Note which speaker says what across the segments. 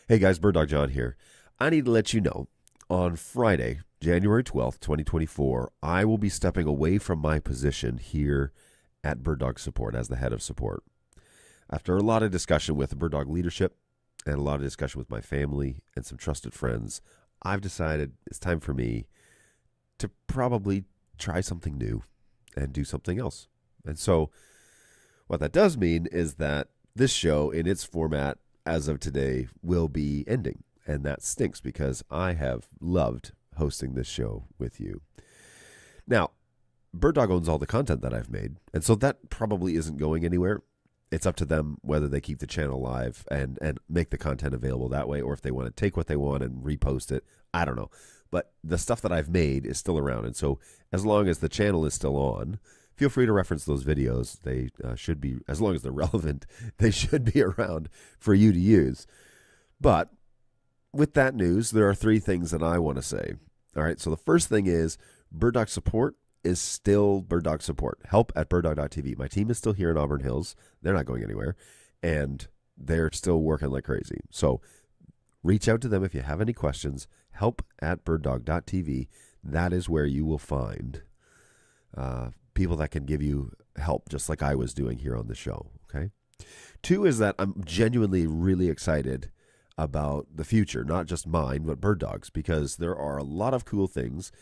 Speaker 1: Hey guys, BirdDogJon here. I need to let you know on Friday, January 12th, 2024, I will be stepping away from my position here at BirdDog Support as the head of support. After a lot of discussion with the BirdDog leadership and a lot of discussion with my family and some trusted friends, I've decided it's time for me to probably try something new and do something else. And so what that does mean is that this show in its format as of today will be ending. And that stinks because I have loved hosting this show with you. Now, BirdDog owns all the content that I've made, and so that probably isn't going anywhere. It's up to them whether they keep the channel live and make the content available that way, or if they want to take what they want and repost it. I don't know. But the stuff that I've made is still around, and so as long as the channel is still on, feel free to reference those videos. They should be, as long as they're relevant, they should be around for you to use. But with that news, there are three things that I want to say. All right, so the first thing is BirdDog Support is still BirdDog Support. Help at BirdDog.tv. My team is still here in Auburn Hills. They're not going anywhere, and they're still working like crazy. So reach out to them if you have any questions. Help at BirdDog.tv. That is where you will find people that can give you help, just like I was doing here on the show. Okay. Two is that I'm genuinely really excited about the future, not just mine, but BirdDog's, because there are a lot of cool things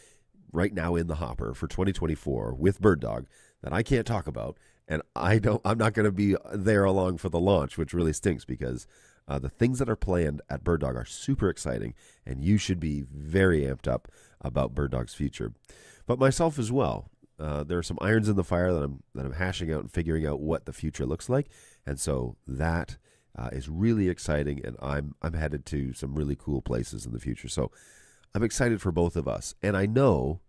Speaker 1: right now in the hopper for 2024 with BirdDog that I can't talk about, and I'm not going to be there along for the launch, which really stinks because the things that are planned at BirdDog are super exciting, and you should be very amped up about BirdDog's future. But myself as well. There are some irons in the fire that I'm hashing out and figuring out what the future looks like, and so that is really exciting, and I'm headed to some really cool places in the future. So I'm excited for both of us, and I know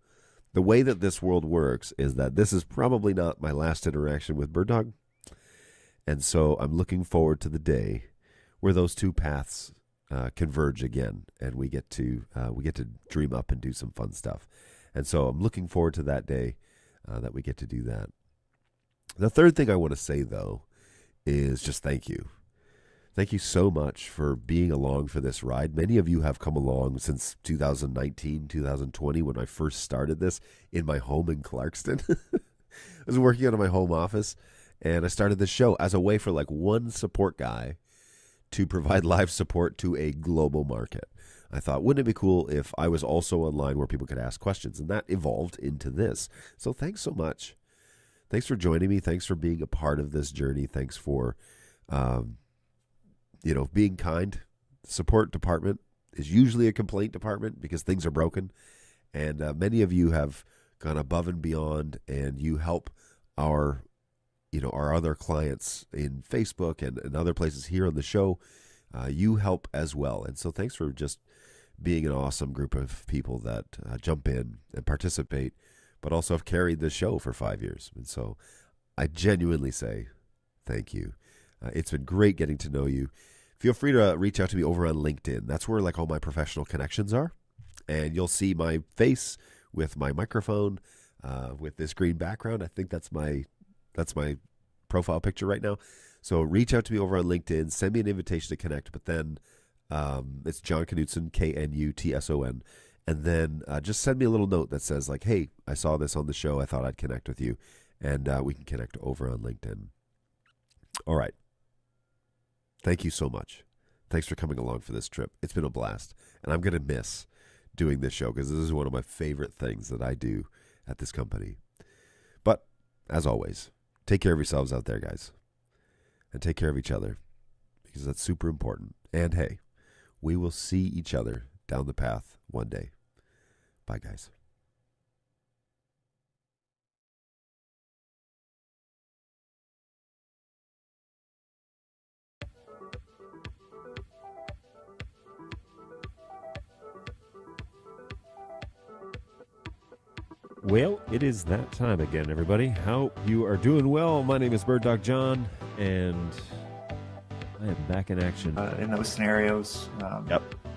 Speaker 1: the way that this world works is that this is probably not my last interaction with BirdDog, and so I'm looking forward to the day where those two paths converge again, and we get to dream up and do some fun stuff. And so I'm looking forward to that day that we get to do that. The third thing I want to say, though, is just thank you. Thank you so much for being along for this ride. Many of you have come along since 2019, 2020, when I first started this in my home in Clarkston. I was working out of my home office, and I started this show as a way for like one support guy to provide live support to a global market. I thought, wouldn't it be cool if I was also online where people could ask questions? And that evolved into this. So thanks so much. Thanks for joining me. Thanks for being a part of this journey. Thanks for, being kind. The support department is usually a complaint department because things are broken. And many of you have gone above and beyond, and you help our other clients in Facebook and other places here on the show. You help as well. And so thanks for just being an awesome group of people that jump in and participate, but also have carried this show for 5 years. And so I genuinely say thank you. It's been great getting to know you. Feel free to reach out to me over on LinkedIn. That's where like all my professional connections are. And you'll see my face with my microphone, with this green background. I think that's my profile picture right now. So reach out to me over on LinkedIn. Send me an invitation to connect. But then it's John Knutson, Knutson. And then just send me a little note that says like, hey, I saw this on the show. I thought I'd connect with you. And we can connect over on LinkedIn. All right. Thank you so much. Thanks for coming along for this trip. It's been a blast. And I'm going to miss doing this show because this is one of my favorite things that I do at this company. But as always, take care of yourselves out there, guys. And take care of each other because that's super important. And hey, we will see each other down the path one day. Bye, guys. Well, it is that time again, everybody. Hope you are doing well. My name is BirdDogJon, and I am back in action.
Speaker 2: In those scenarios,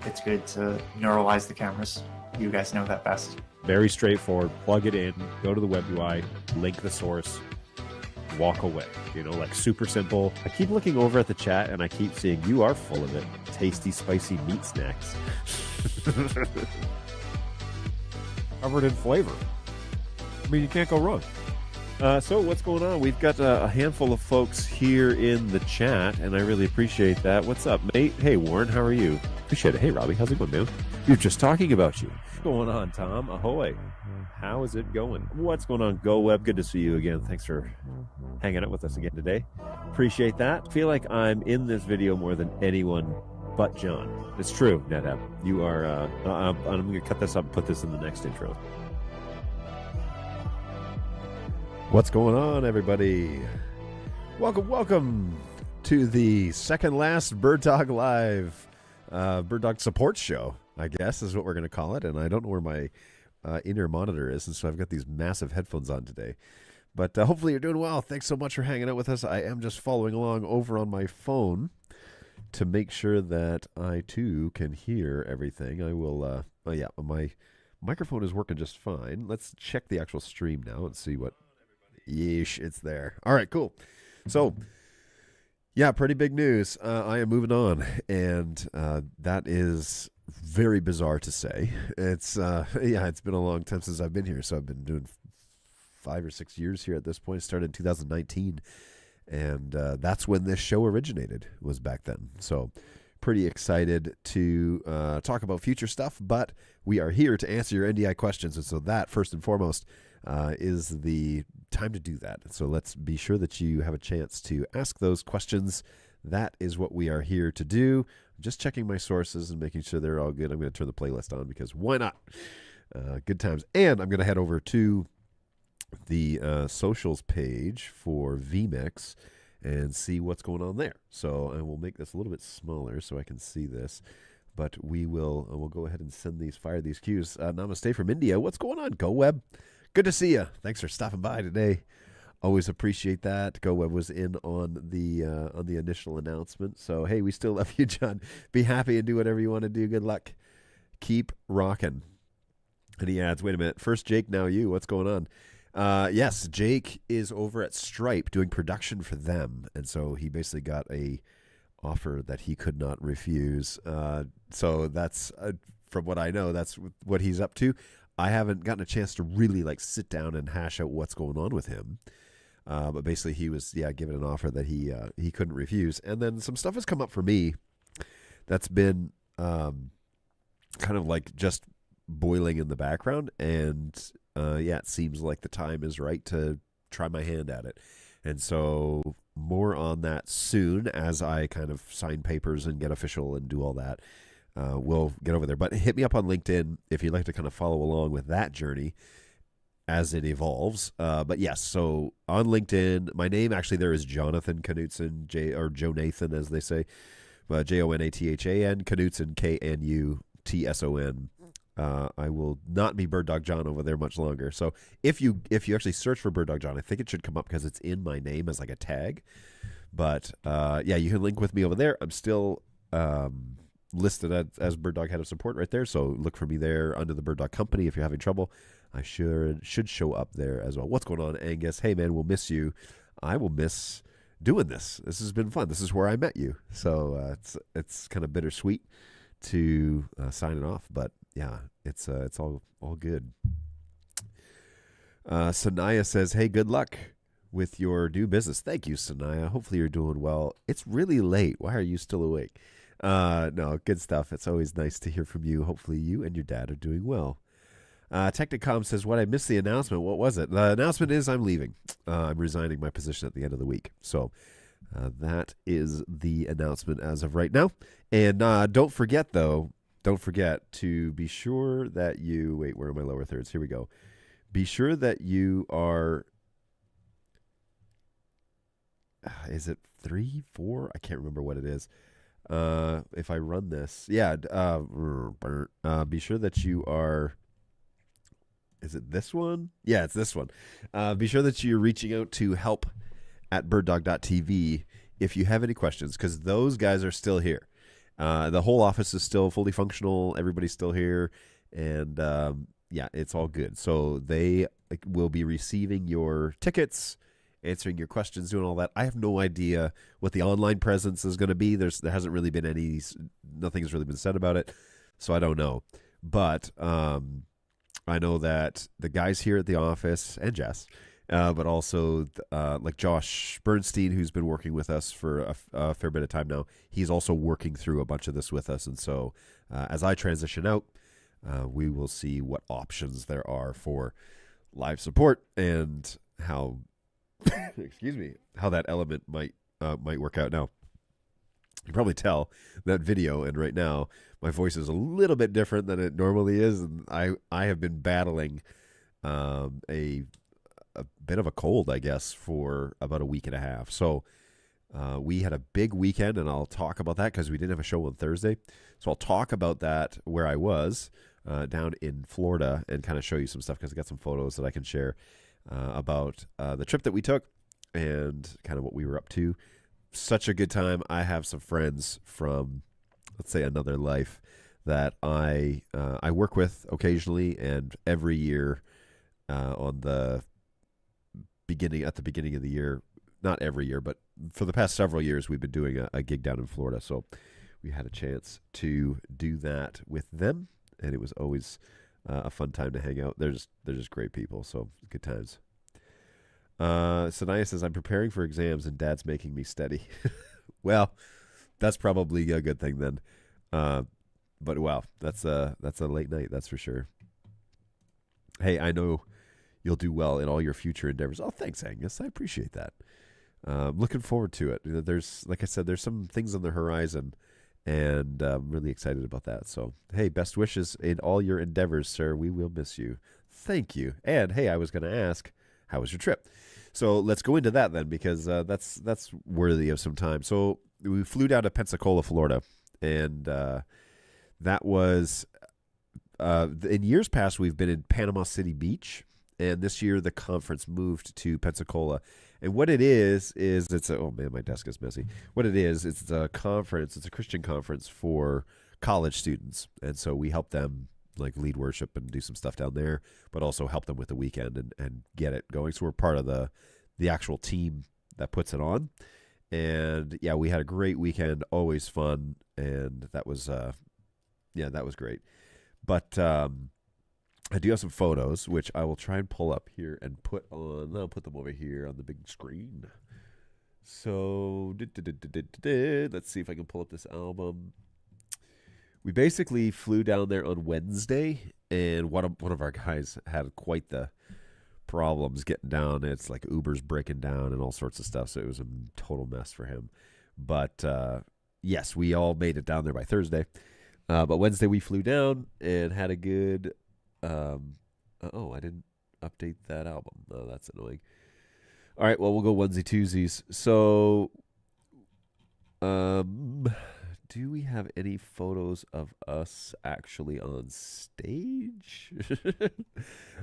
Speaker 2: it's good to neuralize the cameras. You guys know that best.
Speaker 1: Very straightforward. Plug it in, go to the web UI, link the source,
Speaker 3: walk away. You know, like super simple. I keep looking over at the chat and I keep seeing you are full of it. Tasty, spicy meat snacks. Covered in flavor. I mean, you can't go wrong. So what's going on? We've got a handful of folks here in the chat, and I really appreciate that. What's up, mate? Hey, Warren, how are you? Appreciate it. Hey, Robbie, how's it going, man? You're just talking about you. What's going on, Tom? Ahoy. How is it going? What's going on, Go Web? Good to see you again. Thanks for hanging out with us again today. Appreciate that. I feel like I'm in this video more than anyone but John. It's true, NetApp. You are, I'm going to cut this up and put this in the next intro. What's going on, everybody? Welcome to the second last BirdDog Live BirdDog support show, I guess is what we're going to call it. And I don't know where my in-ear monitor is, and so I've got these massive headphones on today. But hopefully you're doing well. Thanks so much for hanging out with us. I am just following along over on my phone to make sure that I, too, can hear everything. I will, oh yeah, my microphone is working just fine. Let's check the actual stream now and see what... Yeesh, it's there. All right, cool. So, yeah, pretty big news. I am moving on, and that is very bizarre to say. It's yeah, it's been a long time since I've been here, so I've been doing 5 or 6 years here at this point. Started in 2019, and that's when this show originated, was back then. So, pretty excited to talk about future stuff, but we are here to answer your NDI questions, and so that, first and foremost, is the time to do that. So let's be sure that you have a chance to ask those questions. That is what we are here to do. I'm just checking my sources and making sure they're all good. I'm going to turn the playlist on because why not? Good times. And I'm going to head over to the socials page for vmix and see what's going on there. So I will make this a little bit smaller so I can see this. But we'll go ahead and fire these cues. Namaste from India. What's going on, Go Web? Good to see you. Thanks for stopping by today. Always appreciate that. GoWeb was in on the initial announcement. So, hey, we still love you, John. Be happy and do whatever you want to do. Good luck. Keep rocking. And he adds, wait a minute. First Jake, now you. What's going on? Yes, Jake is over at Stripe doing production for them. And so he basically got a offer that he could not refuse. So that's, from what I know, that's what he's up to. I haven't gotten a chance to really sit down and hash out what's going on with him. But basically he was, given an offer that he couldn't refuse. And then some stuff has come up for me that's been kind of just boiling in the background. And it seems like the time is right to try my hand at it. And so more on that soon as I kind of sign papers and get official and do all that. We'll get over there. But hit me up on LinkedIn if you'd like to kind of follow along with that journey as it evolves. But yes, so on LinkedIn, my name actually there is Jonathan Knutson, or Joe Nathan as they say, Jonathan, Knutson, Knutson. I will not be BirdDogJon over there much longer. So if you actually search for BirdDogJon, I think it should come up because it's in my name as a tag. But you can link with me over there. I'm still listed as BirdDog Head of Support right there, so look for me there under the BirdDog Company. If you're having trouble, I should show up there as well. What's going on, Angus? Hey, man, we'll miss you. I will miss doing this. This has been fun. This is where I met you, so it's kind of bittersweet to sign it off, but yeah, it's all good. Sanaya says, hey, good luck with your new business. Thank you, Sanaya. Hopefully you're doing well. It's really late. Why are you still awake? No, good stuff. It's always nice to hear from you. Hopefully you and your dad are doing well. Technicom says, what, I missed the announcement. What was it? The announcement is I'm leaving. I'm resigning my position at the end of the week. So that is the announcement as of right now. And don't forget to be sure that you, wait, where are my lower thirds? Here we go. Be sure that you are, is it 3, 4? I can't remember what it is. If I run this, be sure that you are, is it this one? Yeah, it's this one. Be sure that you're reaching out to help@birddog.tv if you have any questions, because those guys are still here. The whole office is still fully functional. Everybody's still here. And it's all good. So they will be receiving your tickets answering your questions, doing all that. I have no idea what the online presence is going to be. There hasn't really been nothing has really been said about it, so I don't know. But I know that the guys here at the office, and Jess, but also like Josh Bernstein, who's been working with us for a fair bit of time now, he's also working through a bunch of this with us. And so as I transition out, we will see what options there are for live support and how excuse me, how that element might work out. Now, you can probably tell that video, and right now my voice is a little bit different than it normally is, and I have been battling a bit of a cold, I guess, for about a week and a half. So we had a big weekend, and I'll talk about that because we didn't have a show on Thursday. So I'll talk about that, where I was down in Florida, and kind of show you some stuff because I got some photos that I can share about the trip that we took and kind of what we were up to. Such a good time. I have some friends from, let's say, another life that I work with occasionally, and every year at the beginning of the year, not every year, but for the past several years, we've been doing a gig down in Florida. So we had a chance to do that with them, and it was always a fun time to hang out. They're just great people, so good times. Sanaya says, I'm preparing for exams and Dad's making me steady. Well, that's probably a good thing then. But wow, that's a late night, that's for sure. Hey, I know you'll do well in all your future endeavors. Oh, thanks, Angus. I appreciate that. Looking forward to it. There's, like I said, there's some things on the horizon, and I'm really excited about that. So, hey, best wishes in all your endeavors, sir. We will miss you. Thank you. And hey, I was going to ask, how was your trip? So let's go into that then, because that's worthy of some time. So we flew down to Pensacola, Florida, and that was in years past we've been in Panama City Beach, and this year the conference moved to Pensacola. And what it is it's a, oh man, my desk is messy. What it is, it's a conference. It's a Christian conference for college students, and so we help them like lead worship and do some stuff down there, but also help them with the weekend and get it going. So we're part of the actual team that puts it on. And yeah, we had a great weekend, always fun. And that was, that was great. But I do have some photos, which I will try and pull up here and put on. I'll put them over here on the big screen. So let's see if I can pull up this album. We basically flew down there on Wednesday, and one of our guys had quite the problems getting down. It's like Uber's breaking down and all sorts of stuff, so it was a total mess for him. But yes, we all made it down there by Thursday. But Wednesday we flew down and had a good... I didn't update that album. Oh, that's annoying. All right, well, we'll go onesie twosies. So... do we have any photos of us actually on stage? I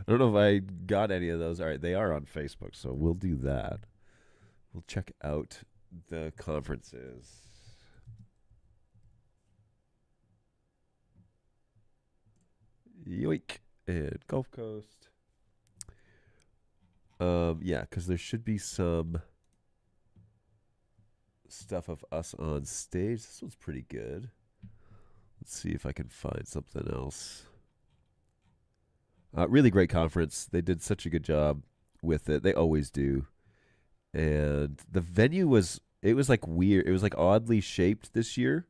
Speaker 3: don't know if I got any of those. All right, they are on Facebook, so we'll do that. We'll check out the conferences. Yoink. And Gulf Coast. Yeah, because there should be some stuff of us on stage. This one's pretty good. Let's see if I can find something else. Really great conference. They did such a good job with it. They always do. And the venue was like weird. It was like oddly shaped this year.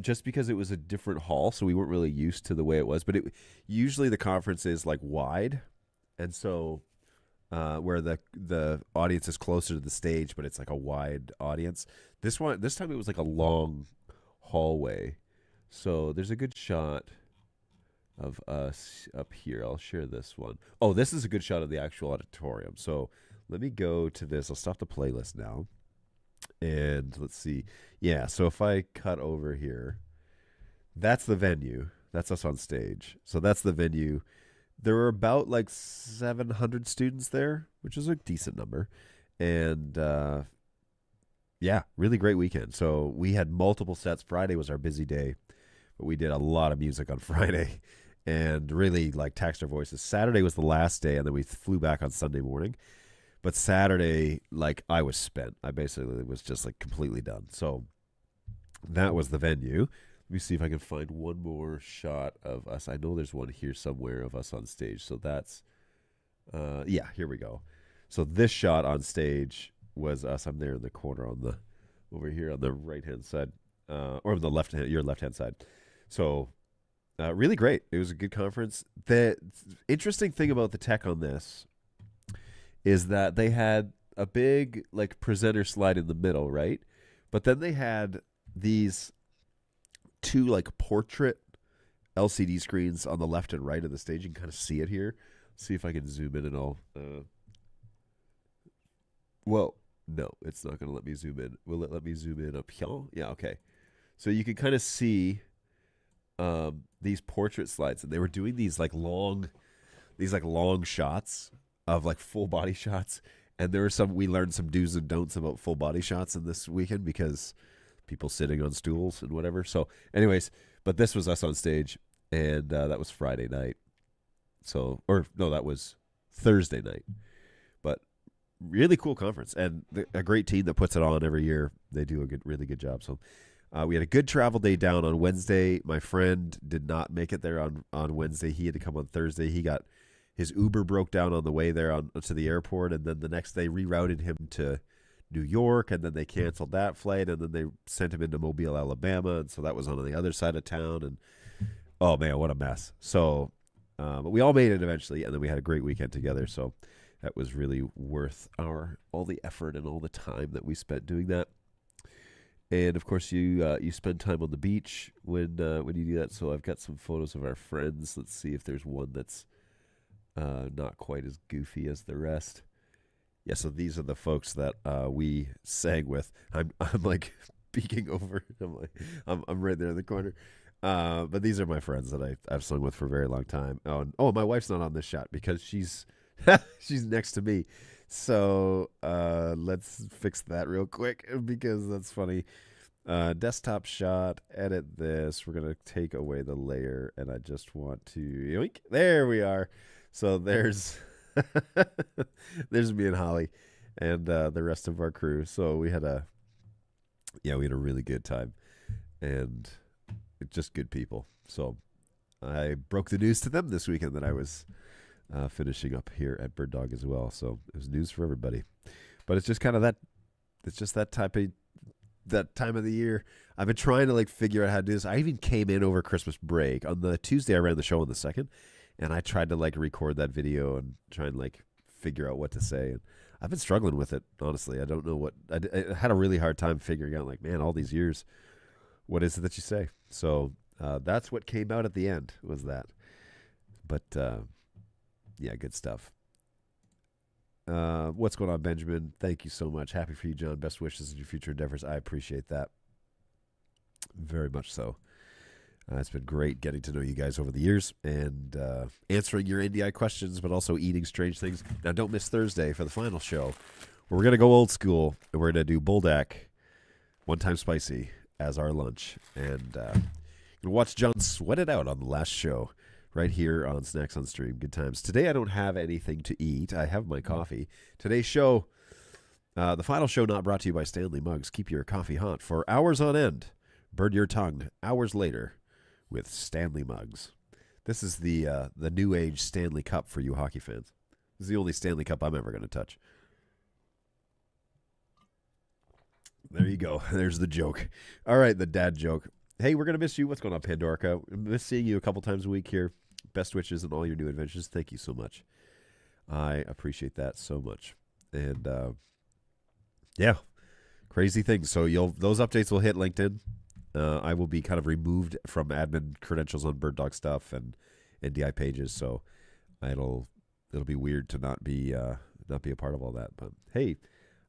Speaker 3: Just because it was a different hall, so we weren't really used to the way it was. But usually the conference is like wide, and so where the audience is closer to the stage, but it's like a wide audience. This time it was like a long hallway. So there's a good shot of us up here. I'll share this one. Oh, this is a good shot of the actual auditorium. So let me go to this. I'll stop the playlist now. And let's see. Yeah, so if I cut over here, that's the venue. That's us on stage. So that's the venue. There were about like 700 students there, which is a decent number. And yeah, really great weekend. So we had multiple sets. Friday was our busy day, but we did a lot of music on Friday and really like taxed our voices. Saturday was the last day, and then we flew back on Sunday morning. But Saturday, like, I was spent. I basically was just like completely done. So that was the venue. Let me see if I can find one more shot of us. I know there's one here somewhere of us on stage. So that's, yeah, here we go. So this shot on stage was us. I'm there in the corner over here on the right-hand side, or on the your left-hand side. So really great. It was a good conference. The interesting thing about the tech on this is that they had a big like presenter slide in the middle, right? But then they had these two like portrait LCD screens on the left and right of the stage. You can kind of see it here. See if I can zoom in and all. Well, no, it's not going to let me zoom in. Will it let me zoom in up here? Yeah, okay. So you can kind of see these portrait slides, and they were doing these long shots of like full body shots. And there were we learned some do's and don'ts about full body shots in this weekend because people sitting on stools and whatever. So anyways, but this was us on stage, and that was Friday night. So, or no, that was Thursday night. But really cool conference, and a great team that puts it on every year. They do a really good job. So we had a good travel day down on Wednesday. My friend did not make it there on Wednesday. He had to come on Thursday. His Uber broke down on the way there to the airport, and then the next day rerouted him to New York, and then they canceled that flight, and then they sent him into Mobile, Alabama, and so that was on the other side of town, and oh man, what a mess. So but we all made it eventually, and then we had a great weekend together, so that was really worth all the effort and all the time that we spent doing that. And of course, you spend time on the beach when you do that. So I've got some photos of our friends. Let's see if there's one that's not quite as goofy as the rest. Yeah, so these are the folks that we sang with. I'm like peeking over. I'm right there in the corner. But these are my friends that I've sung with for a very long time. Oh, my wife's not on this shot because she's next to me. So let's fix that real quick because that's funny. Desktop shot, edit this. We're going to take away the layer, and I just want to yoink. There we are. So there's there's me and Holly and the rest of our crew. So we had a really good time, and just good people. So I broke the news to them this weekend that I was finishing up here at BirdDog as well. So it was news for everybody. But it's just kind of that. It's just that time of the year. I've been trying to like figure out how to do this. I even came in over Christmas break. On the Tuesday, I ran the show on the 2nd, and I tried to like record that video and try and like figure out what to say. And I've been struggling with it, honestly. I don't know what. I had a really hard time figuring out, like, man, all these years, what is it that you say? So that's what came out at the end, was that. But yeah, good stuff. What's going on, Benjamin? Thank you so much. Happy for you, John. Best wishes in your future endeavors. I appreciate that very much so. It's been great getting to know you guys over the years and answering your NDI questions, but also eating strange things. Now, don't miss Thursday for the final show, where we're going to go old school, and we're going to do Buldak, one-time spicy, as our lunch. And you'll watch John sweat it out on the last show right here on Snacks on Stream. Good times. Today, I don't have anything to eat. I have my coffee. Today's show, the final show, not brought to you by Stanley Mugs. Keep your coffee hot for hours on end. Bird your tongue hours later with Stanley Mugs. This is the new age Stanley Cup for you hockey fans. This is the only Stanley Cup I'm ever going to touch. There you go. There's the joke. All right, the dad joke. Hey, we're going to miss you. What's going on, Pandorica? Miss seeing you a couple times a week here. Best wishes and all your new adventures. Thank you so much. I appreciate that so much. And yeah, crazy things. So those updates will hit LinkedIn. I will be kind of removed from admin credentials on BirdDog stuff and NDI pages, so it'll be weird to not be a part of all that. But hey,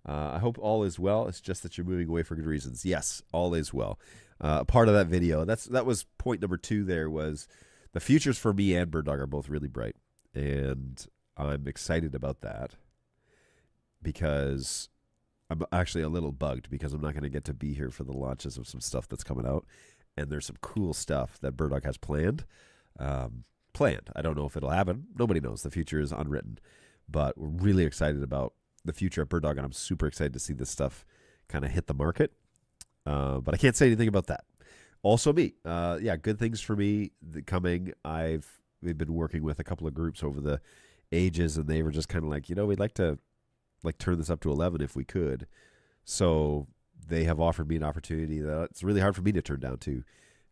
Speaker 3: I hope all is well. It's just that you're moving away for good reasons. Yes, all is well. Part of that video, that was point number 2. There was the futures for me and BirdDog are both really bright, and I'm excited about that because I'm actually a little bugged because I'm not going to get to be here for the launches of some stuff that's coming out. And there's some cool stuff that BirdDog has planned. I don't know if it'll happen. Nobody knows. The future is unwritten. But we're really excited about the future of BirdDog, and I'm super excited to see this stuff kind of hit the market. But I can't say anything about that. Also me. Good things for me coming. We've been working with a couple of groups over the ages, and they were just kind of like, we'd like to turn this up to 11 if we could. So they have offered me an opportunity that it's really hard for me to turn down too.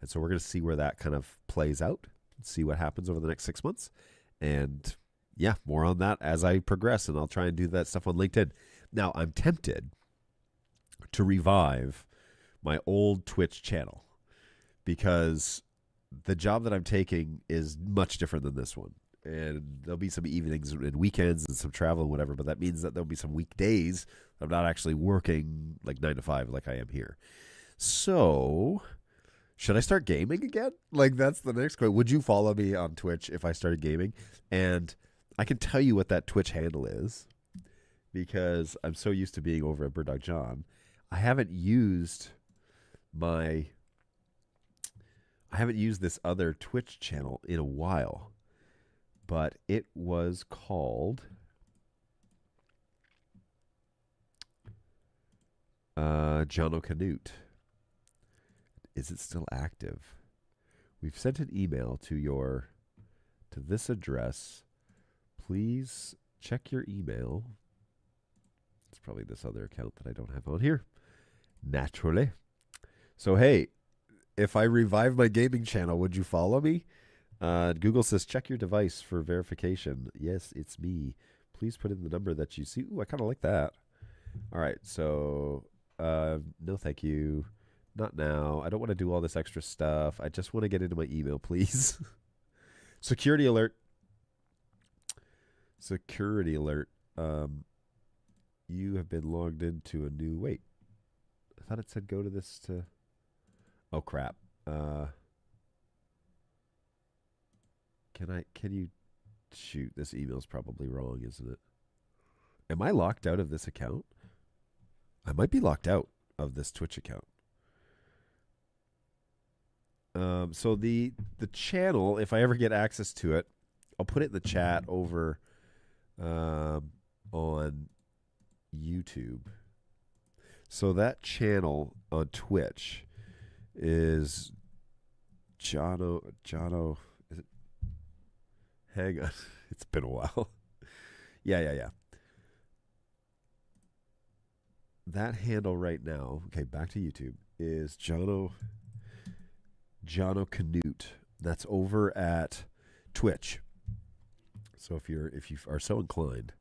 Speaker 3: And so we're going to see where that kind of plays out, see what happens over the next 6 months. And yeah, more on that as I progress, and I'll try and do that stuff on LinkedIn. Now, I'm tempted to revive my old Twitch channel because the job that I'm taking is much different than this one. And there'll be some evenings and weekends and some travel and whatever, but that means that there'll be some weekdays I'm not actually working like 9 to 5 like I am here. So, should I start gaming again? Like, that's the next question. Would you follow me on Twitch if I started gaming? And I can tell you what that Twitch handle is because I'm so used to being over at BirdDogJon. I haven't used this other Twitch channel in a while, but it was called Jono Canute. Is it still active? We've sent an email to this address. Please check your email. It's probably this other account that I don't have on here. Naturally. So, hey, if I revive my gaming channel, would you follow me? Google says, check your device for verification. Yes, it's me. Please put in the number that you see. Ooh, I kind of like that. All right, so no thank you. Not now. I don't want to do all this extra stuff. I just want to get into my email, please. Security alert. Security alert. You have been logged into a new... Wait. I thought it said go to this to... Oh, crap. Can you... Shoot, this email's probably wrong, isn't it? Am I locked out of this account? I might be locked out of this Twitch account. So the channel, if I ever get access to it, I'll put it in the chat over on YouTube. So that channel on Twitch is Jono. Is it? Hang on, it's been a while. Yeah. That handle right now, okay, back to YouTube, is Jono Canute. That's over at Twitch. So if you are so inclined,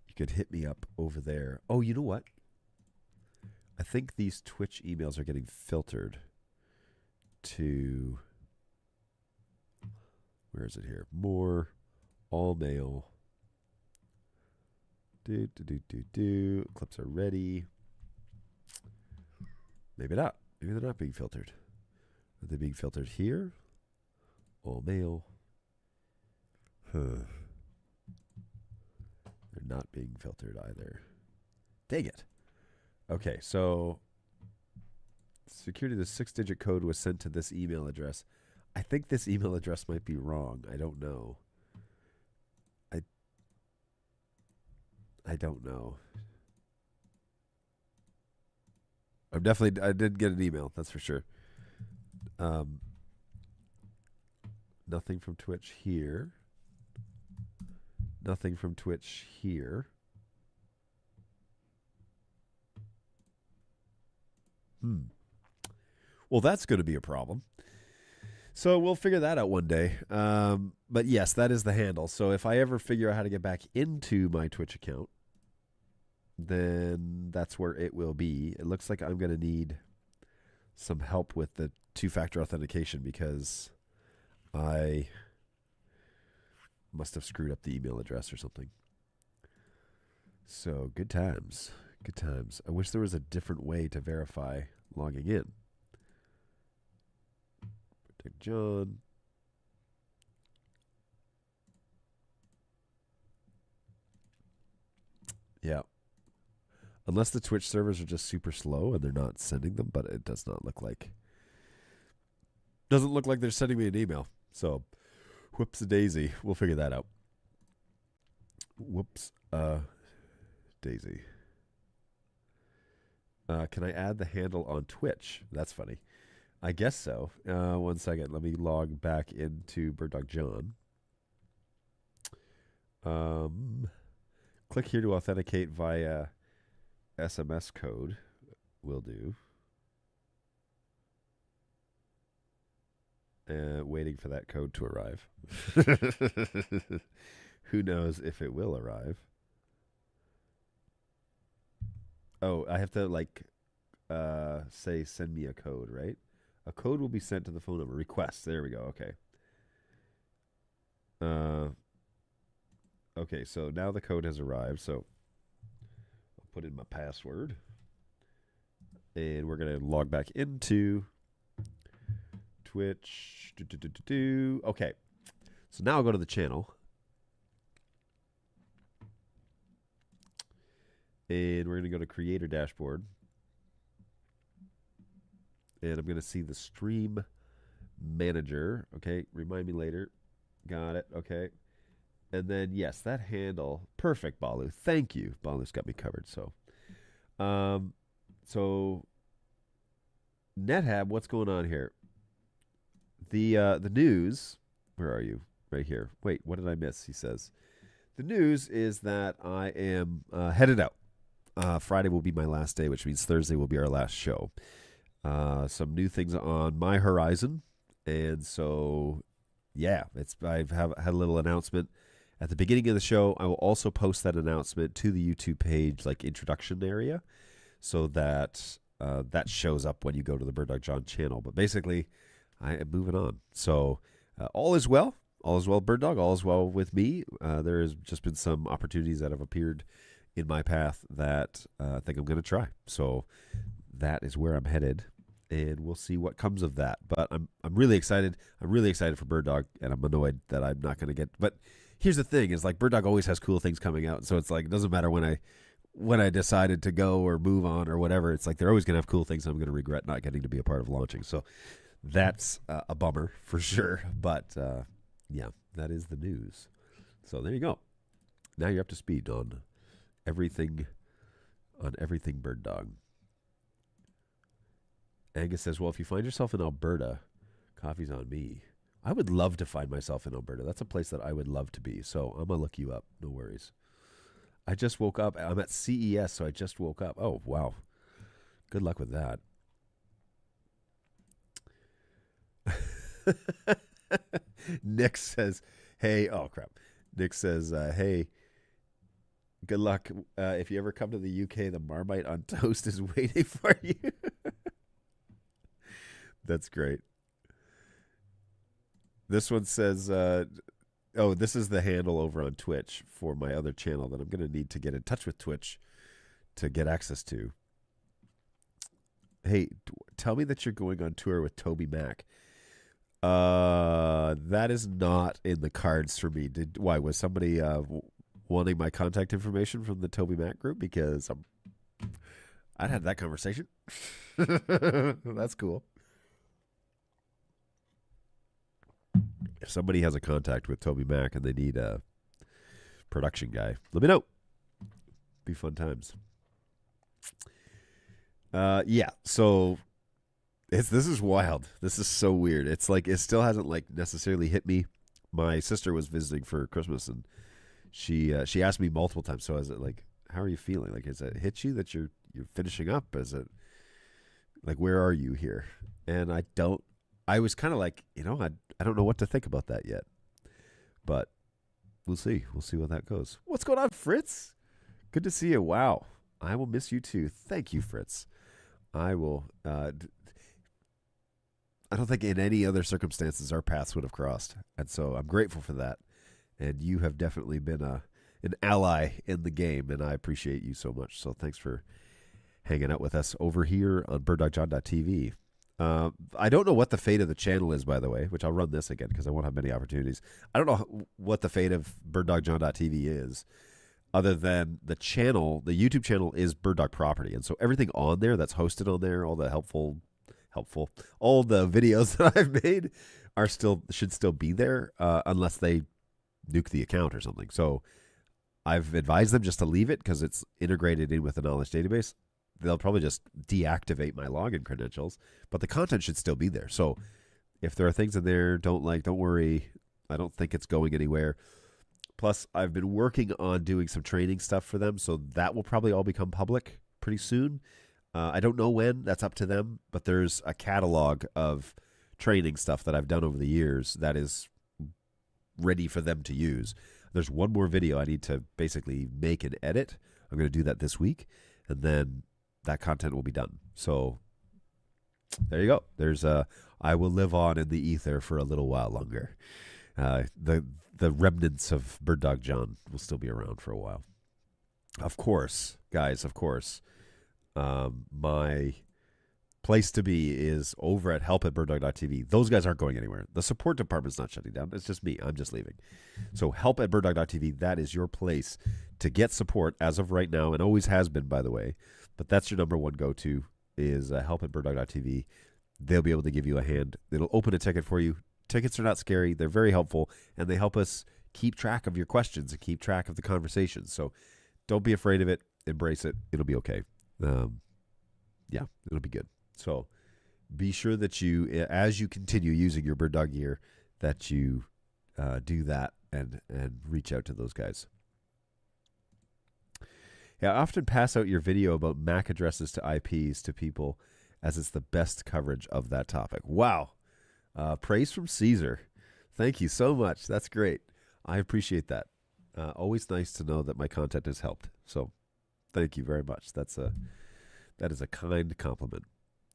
Speaker 3: you could hit me up over there. Oh, you know what? I think these Twitch emails are getting filtered to, where is it here? More, all mail. Clips are ready. Maybe not. Maybe they're not being filtered. Are they being filtered here? All mail. They're not being filtered either. Dang it. Okay, so security, the 6-digit code was sent to this email address. I think this email address might be wrong. I don't know. I don't know. I did get an email, that's for sure. Nothing from Twitch here. Nothing from Twitch here. Well, that's going to be a problem. So we'll figure that out one day. But yes, that is the handle. So if I ever figure out how to get back into my Twitch account, then that's where it will be. It looks like I'm going to need some help with the two-factor authentication because I must have screwed up the email address or something. So good times. Good times. I wish there was a different way to verify logging in. John. Yeah. Unless the Twitch servers are just super slow and they're not sending them, but it does not look like... Doesn't look like they're sending me an email. So, whoops-a-daisy. We'll figure that out. Whoops. Daisy. Can I add the handle on Twitch? That's funny. I guess so. 1 second. Let me log back into BirdDogJon. Click here to authenticate via SMS code. Will do. Waiting for that code to arrive. Who knows if it will arrive? Oh, I have to say send me a code, right? A code will be sent to the phone number. Request. There we go. Okay. Okay, so now the code has arrived. So I'll put in my password. And we're going to log back into Twitch. Okay. So now I'll go to the channel. And we're going to go to Creator Dashboard. And I'm going to see the Stream Manager. Okay, remind me later. Got it. Okay. And then, yes, that handle. Perfect, Balu. Thank you. Balu's got me covered. So, NetHab, what's going on here? The news. Where are you? Right here. Wait, what did I miss? He says. The news is that I am headed out. Friday will be my last day, which means Thursday will be our last show. Some new things on my horizon. And so, yeah, I've had a little announcement at the beginning of the show. I will also post that announcement to the YouTube page, like introduction area, so that that shows up when you go to the BirdDogJon channel. But basically, I am moving on. So all is well. All is well, BirdDog. All is well with me. There has just been some opportunities that have appeared in my path that I think I'm going to try. So that is where I'm headed, and we'll see what comes of that. But I'm really excited. I'm really excited for BirdDog, and I'm annoyed that I'm not going to get. But here's the thing: is like BirdDog always has cool things coming out. So it's like it doesn't matter when I decided to go or move on or whatever. It's like they're always going to have cool things I'm going to regret not getting to be a part of launching. So that's a bummer for sure. But yeah, that is the news. So there you go. Now you're up to speed on everything BirdDog. Angus says, well, if you find yourself in Alberta, coffee's on me. I would love to find myself in Alberta. That's a place that I would love to be. So I'm going to look you up. No worries. I just woke up. I'm at CES, so I just woke up. Oh, wow. Good luck with that. Nick says, hey, oh, crap. Nick says, hey, good luck. If you ever come to the UK, the Marmite on toast is waiting for you. That's great. This one says, oh, this is the handle over on Twitch for my other channel that I'm going to need to get in touch with Twitch to get access to. Hey, tell me that you're going on tour with Toby Mac. That is not in the cards for me. Why was somebody wanting my contact information from the Toby Mac group? Because I'd had that conversation. That's cool. If somebody has a contact with Toby Mac and they need a production guy, let me know. Be fun times. Yeah, so this is wild. This is so weird. It's like it still hasn't like necessarily hit me. My sister was visiting for Christmas, and she asked me multiple times. So is it like, how are you feeling? Like, has it hit you that you're finishing up? Is it like, where are you here? And I was kind of like, I don't know what to think about that yet, but we'll see. We'll see what that goes. What's going on, Fritz? Good to see you. Wow. I will miss you too. Thank you, Fritz. I will. I don't think in any other circumstances our paths would have crossed. And so I'm grateful for that. And you have definitely been an ally in the game, and I appreciate you so much. So thanks for hanging out with us over here on BirdDogJon.tv. I don't know what the fate of the channel is, by the way, which I'll run this again because I won't have many opportunities. I don't know what the fate of BirdDogJon.tv is, other than the channel. The YouTube channel is BirdDog property, and so everything on there that's hosted on there, all the helpful, all the videos that I've made should still be there, unless they nuke the account or something. So I've advised them just to leave it because it's integrated in with the knowledge database. They'll probably just deactivate my login credentials, but the content should still be there. So if there are things in there don't worry. I don't think it's going anywhere. Plus, I've been working on doing some training stuff for them, so that will probably all become public pretty soon. I don't know when. That's up to them, but there's a catalog of training stuff that I've done over the years that is ready for them to use. There's one more video I need to basically make and edit. I'm going to do that this week, and then that content will be done. So there you go. There's I will live on in the ether for a little while longer. The remnants of BirdDogJon will still be around for a while. Of course, guys, of course. My place to be is over at help@birddog.tv. Those guys aren't going anywhere. The support department's not shutting down. It's just me. I'm just leaving. So help@birddog.tv, that is your place to get support as of right now, and always has been, by the way. But that's your number one go-to is help@birddog.tv. They'll be able to give you a hand. It'll open a ticket for you. Tickets are not scary. They're very helpful, and they help us keep track of your questions and keep track of the conversations. So don't be afraid of it. Embrace it. It'll be okay. Yeah, it'll be good. So be sure that you, as you continue using your BirdDog gear, that you do that and reach out to those guys. Yeah, I often pass out your video about MAC addresses to IPs to people as it's the best coverage of that topic. Wow. Praise from Caesar. Thank you so much. That's great. I appreciate that. Always nice to know that my content has helped. So thank you very much. That is a kind compliment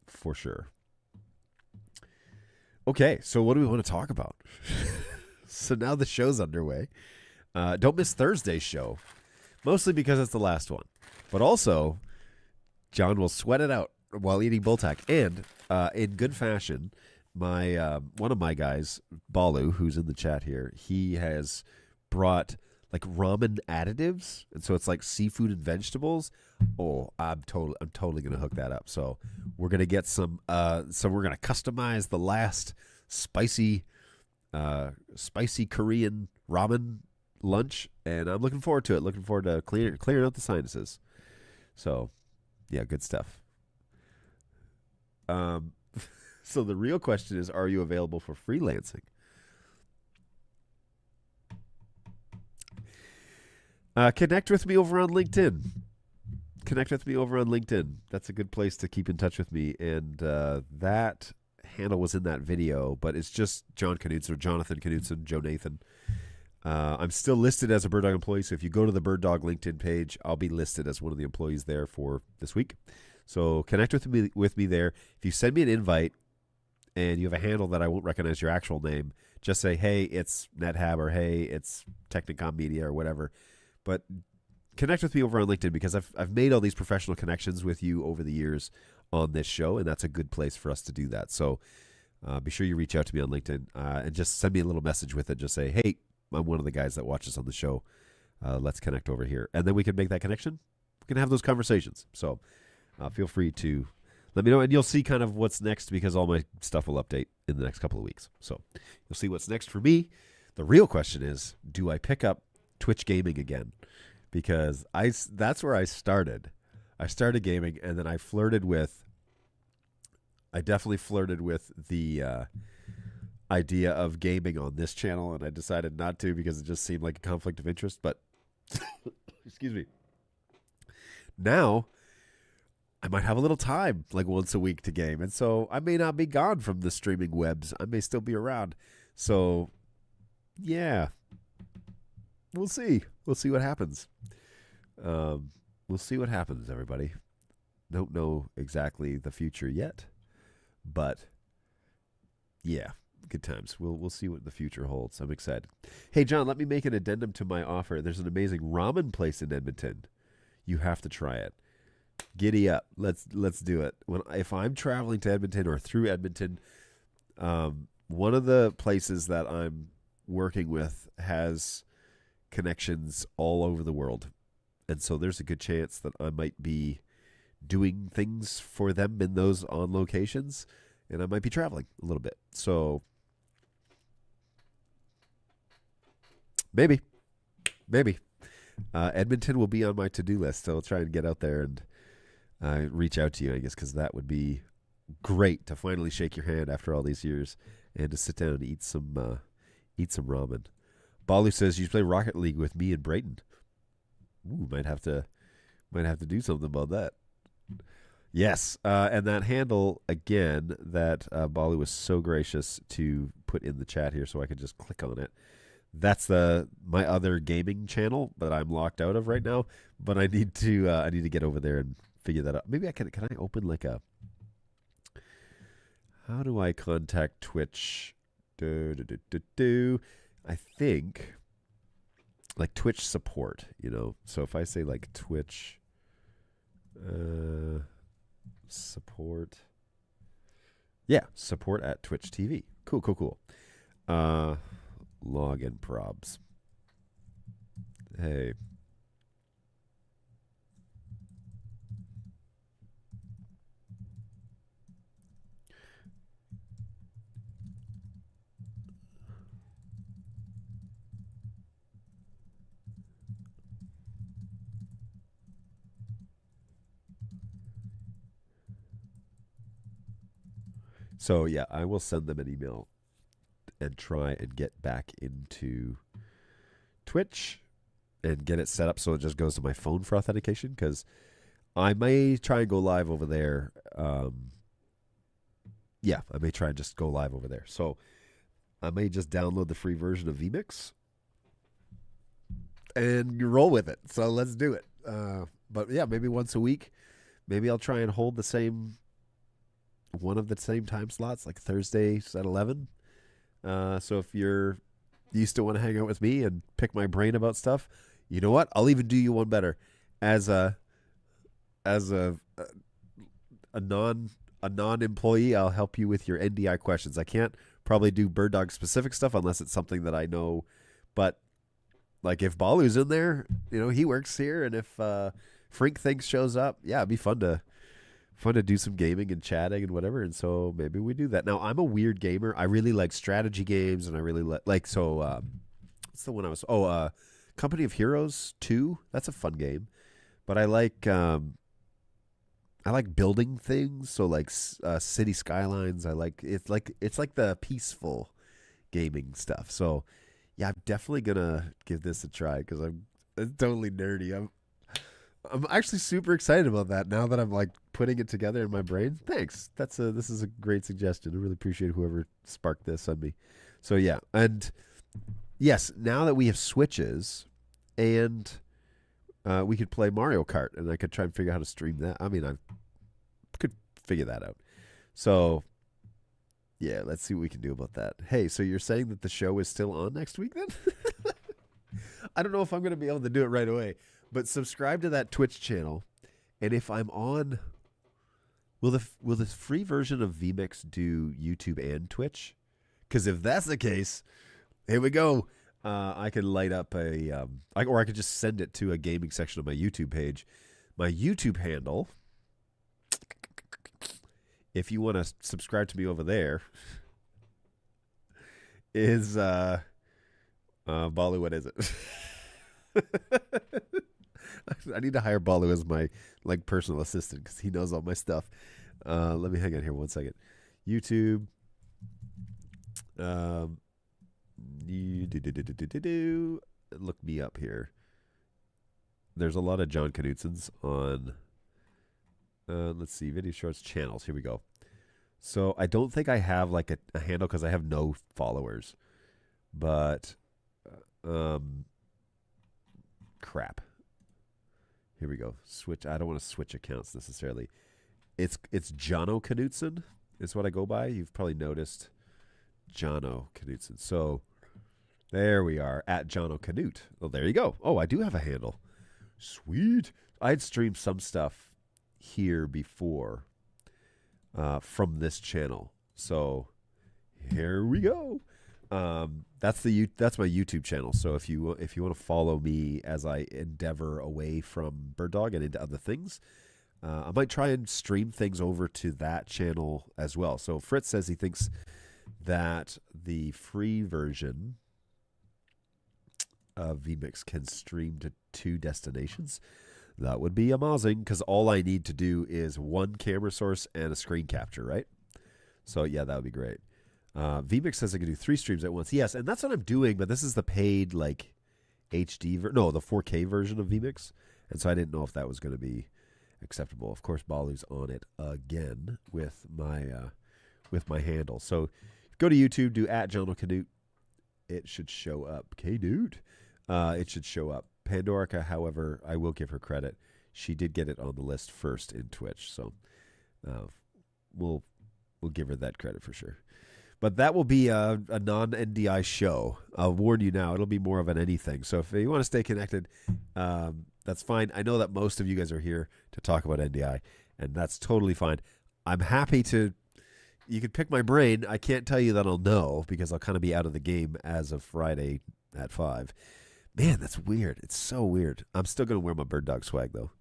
Speaker 3: for sure. Okay, so what do we want to talk about? So now the show's underway. Don't miss Thursday's show, mostly because it's the last one. But also, John will sweat it out while eating bulltack. And in good fashion, my one of my guys, Balu, who's in the chat here, he has brought like ramen additives, and so it's like seafood and vegetables. Oh, I'm totally gonna hook that up. So we're gonna get some. So we're gonna customize the last spicy Korean ramen lunch, and I'm looking forward to it. Looking forward to clearing out the sinuses. So, yeah, good stuff. So the real question is, are you available for freelancing? Connect with me over on LinkedIn. That's a good place to keep in touch with me. And that handle was in that video, but it's just John Knudsen or Jonathan Knudsen, Joe Nathan. I'm still listed as a BirdDog employee, so if you go to the BirdDog LinkedIn page, I'll be listed as one of the employees there for this week. So connect with me there. If you send me an invite and you have a handle that I won't recognize your actual name, just say, hey, it's NetHab, or hey, it's Technicom Media, or whatever. But connect with me over on LinkedIn, because I've made all these professional connections with you over the years on this show, and that's a good place for us to do that. So be sure you reach out to me on LinkedIn and just send me a little message with it. Just say, hey, I'm one of the guys that watches on the show. Let's connect over here. And then we can make that connection. We can have those conversations. So feel free to let me know, and you'll see kind of what's next, because all my stuff will update in the next couple of weeks. So you'll see what's next for me. The real question is, do I pick up Twitch gaming again? Because that's where I started. I started gaming, and then I definitely flirted with the idea of gaming on this channel, and I decided not to because it just seemed like a conflict of interest. But excuse me. Now I might have a little time, like once a week, to game, and so I may not be gone from the streaming webs. I may still be around. So yeah, we'll see. We'll see what happens. We'll see what happens, everybody. Don't know exactly the future yet, but yeah, good times. We'll see what the future holds. I'm excited. Hey, John, let me make an addendum to my offer. There's an amazing ramen place in Edmonton. You have to try it. Giddy up. Let's do it. If I'm traveling to Edmonton or through Edmonton, one of the places that I'm working with has connections all over the world. And so there's a good chance that I might be doing things for them in those on locations, and I might be traveling a little bit. So maybe. Edmonton will be on my to-do list, so I'll try and get out there and reach out to you, I guess, because that would be great to finally shake your hand after all these years and to sit down and eat some ramen. Balu says you play Rocket League with me and Brayton. Ooh, might have to do something about that. Yes, and that handle again that Balu was so gracious to put in the chat here, so I could just click on it. That's my other gaming channel that I'm locked out of right now. But I need to get over there and figure that out. Maybe I can I open like a? How do I contact Twitch? I think like Twitch support, you know. So if I say like Twitch support, yeah, support at Twitch TV. Cool. Login probs. Hey. So yeah, I will send them an email and try and get back into Twitch and get it set up so it just goes to my phone for authentication, because I may try and go live over there. Yeah, I may try and just go live over there. So I may just download the free version of vmix and roll with it. So let's do it. But yeah, maybe once a week. Maybe I'll try and hold one of the same time slots, like Thursdays at 11. So if you're used to want to hang out with me and pick my brain about stuff, you know what? I'll even do you one better. As a non-employee, I'll help you with your NDI questions. I can't probably do BirdDog specific stuff unless it's something that I know. But like if Balu's in there, you know, he works here, and if Frink Thinks shows up, yeah, it'd be fun to do some gaming and chatting and whatever. And so maybe we do that. Now, I'm a weird gamer. I really like strategy games, and I really like so what's the one I was Company of Heroes 2. That's a fun game. But I like building things, so like city skylines. It's like the peaceful gaming stuff. So yeah, I'm definitely gonna give this a try because it's totally nerdy. I'm actually super excited about that now that I'm like putting it together in my brain. Thanks. This is a great suggestion. I really appreciate whoever sparked this on me. So yeah, and yes, now that we have Switches and we could play Mario Kart, and I could try and figure out how to stream that. I mean, I could figure that out. So yeah, let's see what we can do about that. Hey, so you're saying that the show is still on next week then? I don't know if I'm going to be able to do it right away. But subscribe to that Twitch channel, and if I'm on, will the free version of vmix do YouTube and Twitch? Because if that's the case, here we go. I could light up or I could just send it to a gaming section of my YouTube page. My YouTube handle, if you want to subscribe to me over there, is Balu. What is it? I need to hire Balu as my like personal assistant because he knows all my stuff. Let me hang on here 1 second. YouTube. Look me up here. There's a lot of John Knutson's on. Let's see, video shorts channels. Here we go. So I don't think I have like a handle because I have no followers. But crap. Here we go. Switch. I don't want to switch accounts necessarily. It's Jono Knutson is what I go by. You've probably noticed Jono Knutson. So there we are at Jono Knut. Well, there you go. Oh, I do have a handle. Sweet. I had streamed some stuff here before from this channel. So here we go. That's my YouTube channel. So if you want to follow me as I endeavor away from BirdDog and into other things, I might try and stream things over to that channel as well. So Fritz says he thinks that the free version vmix can stream to 2 destinations, that would be amazing, because all I need to do is 1 camera source and a screen capture, right? So yeah, that would be great. vmix says I can do 3 streams at once. Yes, and that's what I'm doing, but this is the paid like HD the 4K version of vmix, and so I didn't know if that was going to be acceptable. Of course, Balu's on it again with my handle. So go to YouTube, do @JonoCanute. It should show up. Canute. It should show up. Pandorica, however, I will give her credit. She did get it on the list first in Twitch, so we'll give her that credit for sure. But that will be a non-NDI show. I'll warn you now, it'll be more of an anything. So if you want to stay connected, that's fine. I know that most of you guys are here to talk about NDI, and that's totally fine. I'm happy to... You could pick my brain. I can't tell you that I'll know, because I'll kind of be out of the game as of Friday at 5. Man, that's weird. It's so weird. I'm still going to wear my BirdDog swag, though.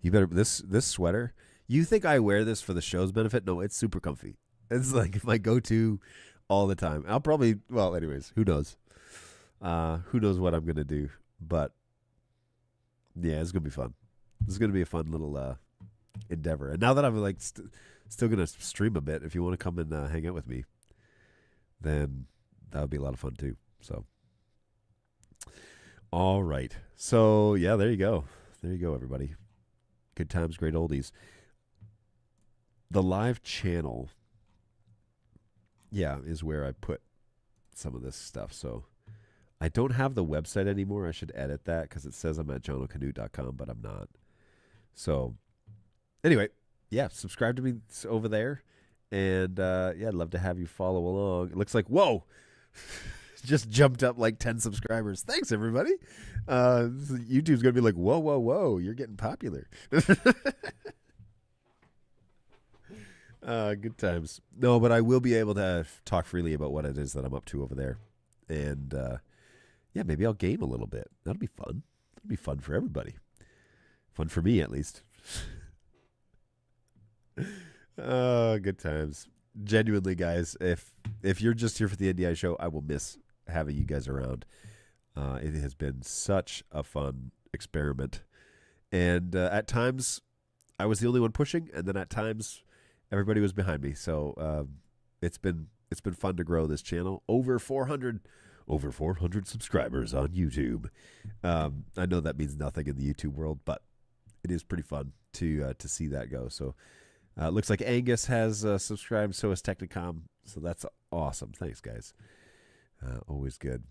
Speaker 3: You better... This sweater, you think I wear this for the show's benefit? No, it's super comfy. It's like my go-to all the time. I'll probably... Well, anyways, who knows? Who knows what I'm going to do? But, yeah, it's going to be fun. This is going to be a fun little endeavor. And now that I'm, like... Still going to stream a bit. If you want to come and hang out with me, then that would be a lot of fun too. So, all right. So, yeah, there you go. There you go, everybody. Good times, great oldies. The live channel, yeah, is where I put some of this stuff. So, I don't have the website anymore. I should edit that because it says I'm at jonocanute.com, but I'm not. So, anyway. Yeah, subscribe to me over there. And, yeah, I'd love to have you follow along. It looks like, whoa, just jumped up like 10 subscribers. Thanks, everybody. YouTube's going to be like, whoa, whoa, whoa, you're getting popular. Good times. No, but I will be able to talk freely about what it is that I'm up to over there. And, yeah, maybe I'll game a little bit. That'll be fun. That'll be fun for everybody. Fun for me, at least. Good times. Genuinely, guys, if you're just here for the NDI show, I will miss having you guys around. It has been such a fun experiment. And at times, I was the only one pushing, and then at times, everybody was behind me. So it's been fun to grow this channel. Over 400 subscribers on YouTube. I know that means nothing in the YouTube world, but it is pretty fun to see that go. So looks like Angus has subscribed, so has Technicom. So that's awesome. Thanks, guys. Always good.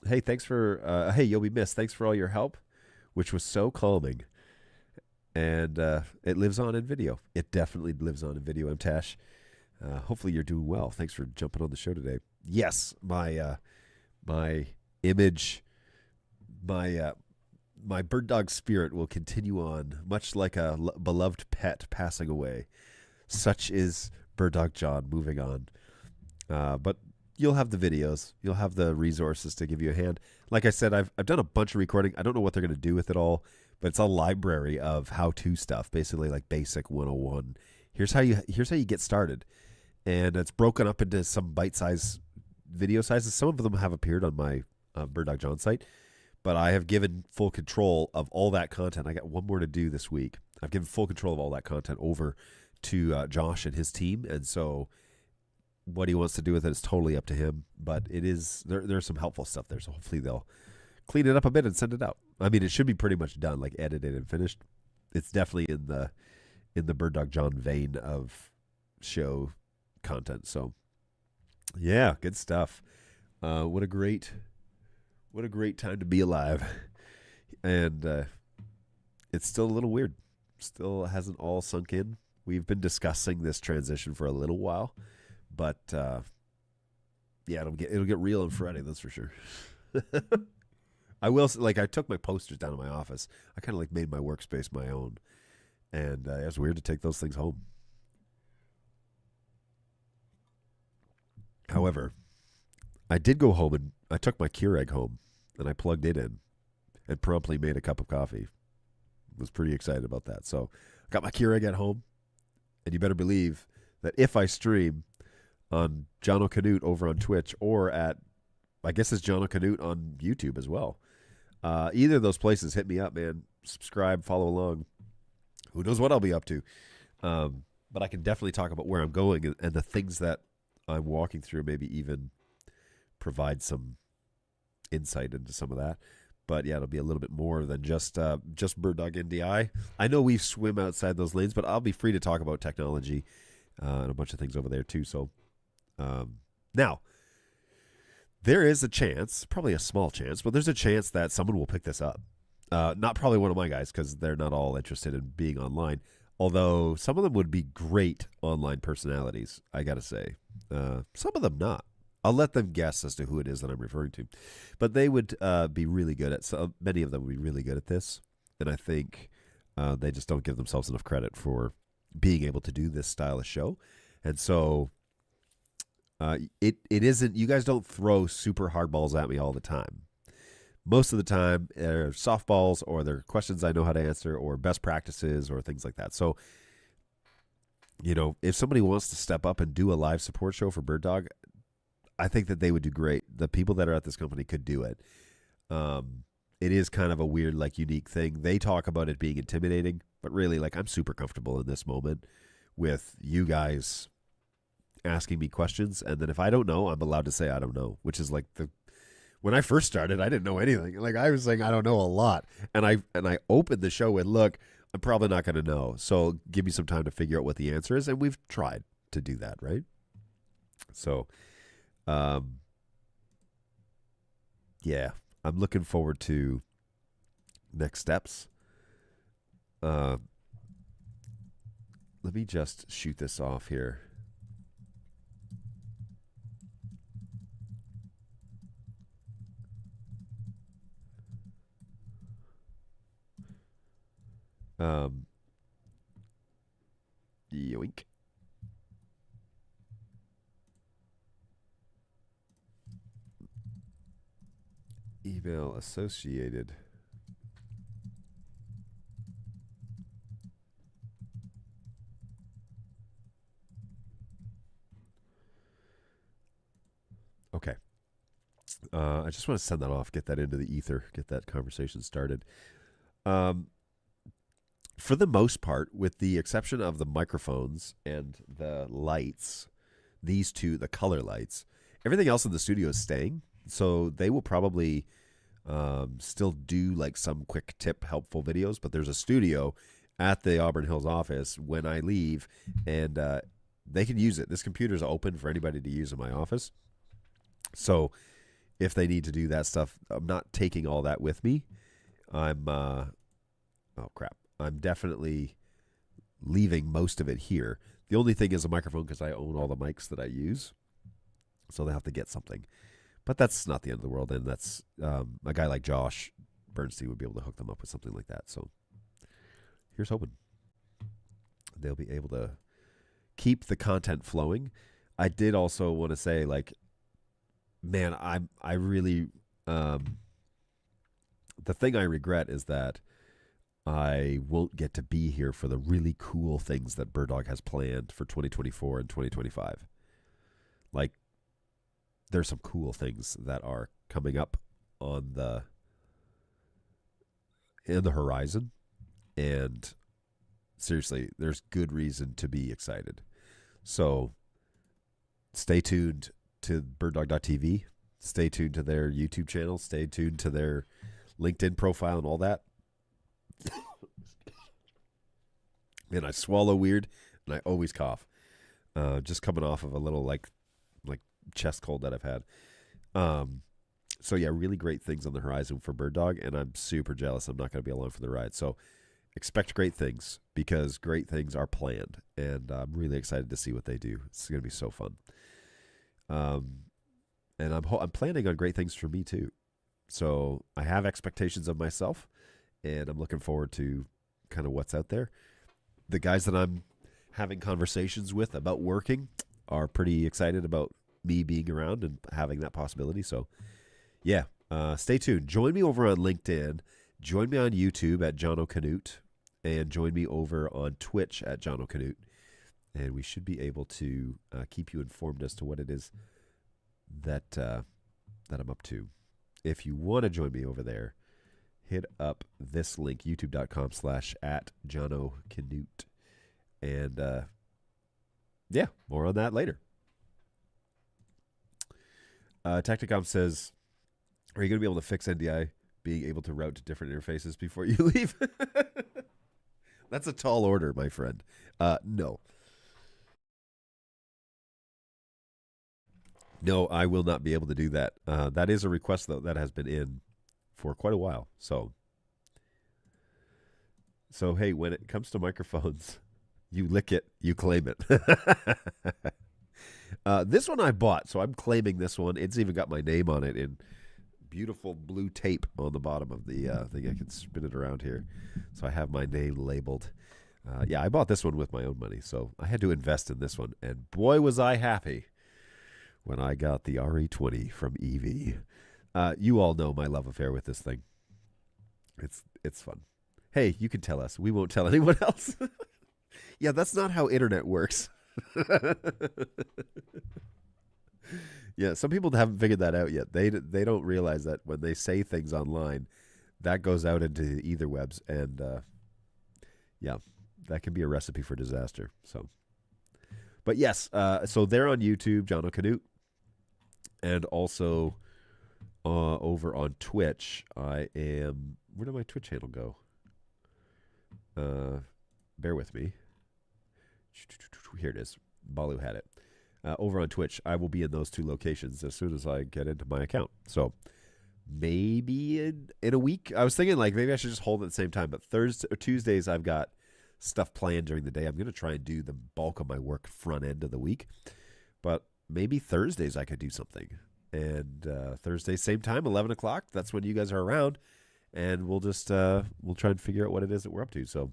Speaker 3: Hey, thanks for hey, you'll be missed. Thanks for all your help, which was so calming. And it lives on in video. It definitely lives on in video, Tash. Hopefully you're doing well. Thanks for jumping on the show today. Yes, my image, my bird dog spirit will continue on, much like a beloved pet passing away. Such is BirdDogJon moving on. But you'll have the videos. You'll have the resources to give you a hand. Like I said, I've done a bunch of recording. I don't know what they're going to do with it all, but it's a library of how-to stuff, basically like basic 101. Here's how you get started. And it's broken up into some bite-sized video sizes. Some of them have appeared on my BirdDogJon site. But I have given full control of all that content. I got one more to do this week. I've given full control of all that content over to Josh and his team. And so what he wants to do with it is totally up to him. But it is there's some helpful stuff there. So hopefully they'll clean it up a bit and send it out. I mean, it should be pretty much done, like edited and finished. It's definitely in the BirdDogJon vein of show content. So, yeah, good stuff. What a great time to be alive. And it's still a little weird. Still hasn't all sunk in. We've been discussing this transition for a little while, but yeah, it'll get real on Friday, that's for sure. I will, like, I took my posters down to my office. I kind of like made my workspace my own, and it was weird to take those things home. However, I did go home and I took my Keurig home and I plugged it in and promptly made a cup of coffee. Was pretty excited about that. So I got my Keurig at home, and you better believe that if I stream on Jono Canute over on Twitch or at I guess it's John O'Canute on YouTube as well. Either of those places, hit me up, man. Subscribe, follow along. Who knows what I'll be up to? But I can definitely talk about where I'm going and the things that I'm walking through, maybe even provide some insight into some of that. But yeah, it'll be a little bit more than just BirdDog NDI. I know we swim outside those lanes, but I'll be free to talk about technology and a bunch of things over there too. So now, there is a chance, probably a small chance, but there's a chance that someone will pick this up. Not probably one of my guys because they're not all interested in being online. Although some of them would be great online personalities, I got to say. Some of them not. I'll let them guess as to who it is that I'm referring to. But they would be really good at, so many of them would be really good at this. And I think they just don't give themselves enough credit for being able to do this style of show. And so it isn't, you guys don't throw super hard balls at me all the time. Most of the time, they're softballs or they're questions I know how to answer or best practices or things like that. So, you know, if somebody wants to step up and do a live support show for BirdDog, I think that they would do great. The people that are at this company could do it. It is kind of a weird, like, unique thing. They talk about it being intimidating, but really, like, I'm super comfortable in this moment with you guys asking me questions. And then if I don't know, I'm allowed to say I don't know, which is like when I first started, I didn't know anything. Like I was saying, I don't know a lot. And I opened the show with, look, I'm probably not going to know. So give me some time to figure out what the answer is. And we've tried to do that, right? So, yeah, I'm looking forward to next steps. Let me just shoot this off here. Yoink. Email associated. Okay. I just want to send that off, get that into the ether, get that conversation started. For the most part, with the exception of the microphones and the lights, these two, the color lights, everything else in the studio is staying. So they will probably still do like some quick tip helpful videos, but there's a studio at the Auburn Hills office when I leave, and they can use it. This computer is open for anybody to use in my office. So if they need to do that stuff, I'm not taking all that with me. I'm definitely leaving most of it here. The only thing is a microphone because I own all the mics that I use. So they have to get something. But that's not the end of the world. And that's a guy like Josh Bernstein would be able to hook them up with something like that. So here's hoping they'll be able to keep the content flowing. I did also want to say, like, man, I really, the thing I regret is that I won't get to be here for the really cool things that BirdDog has planned for 2024 and 2025. Like, there's some cool things that are coming up in the horizon, and seriously, there's good reason to be excited. So stay tuned to BirdDog.tv. Stay tuned to their YouTube channel. Stay tuned to their LinkedIn profile and all that. Man, I swallow weird, and I always cough. Just coming off of a little like chest cold that I've had. So yeah, really great things on the horizon for BirdDog, and I'm super jealous I'm not going to be along for the ride. So expect great things because great things are planned, and I'm really excited to see what they do. It's going to be so fun. And I'm planning on great things for me too. So I have expectations of myself, and I'm looking forward to kind of what's out there. The guys that I'm having conversations with about working are pretty excited about me being around and having that possibility. So yeah, stay tuned. Join me over on LinkedIn. Join me on YouTube at John O'Canute, and join me over on Twitch at John O'Canute. And we should be able to keep you informed as to what it is that that I'm up to. If you want to join me over there, hit up this link, youtube.com/@JonoCanute. And yeah, more on that later. Tacticom says, are you going to be able to fix NDI being able to route to different interfaces before you leave? That's a tall order, my friend. No. No, I will not be able to do that. That is a request, though, that has been in for quite a while. So hey, when it comes to microphones, you lick it, you claim it. This one I bought, so I'm claiming this one. It's even got my name on it in beautiful blue tape on the bottom of the thing. I can spin it around here. So I have my name labeled. Yeah, I bought this one with my own money, so I had to invest in this one. And boy, was I happy when I got the RE20 from EV. You all know my love affair with this thing. It's fun. Hey, you can tell us. We won't tell anyone else. Yeah, that's not how internet works. Yeah, some people haven't figured that out yet. They don't realize that when they say things online, that goes out into the ether webs, and yeah, that can be a recipe for disaster. So, but yes, so they're on YouTube, John O'Canute, and also over on Twitch. I am. Where did my Twitch channel go? Bear with me. Here it is. Balu had it. Over on Twitch, I will be in those two locations as soon as I get into my account. So maybe in a week. I was thinking like maybe I should just hold it at the same time. But Thursday or Tuesdays, I've got stuff planned during the day. I'm going to try and do the bulk of my work front end of the week. But maybe Thursdays I could do something. And Thursday, same time, 11 o'clock. That's when you guys are around. And we'll just we'll try and figure out what it is that we're up to. So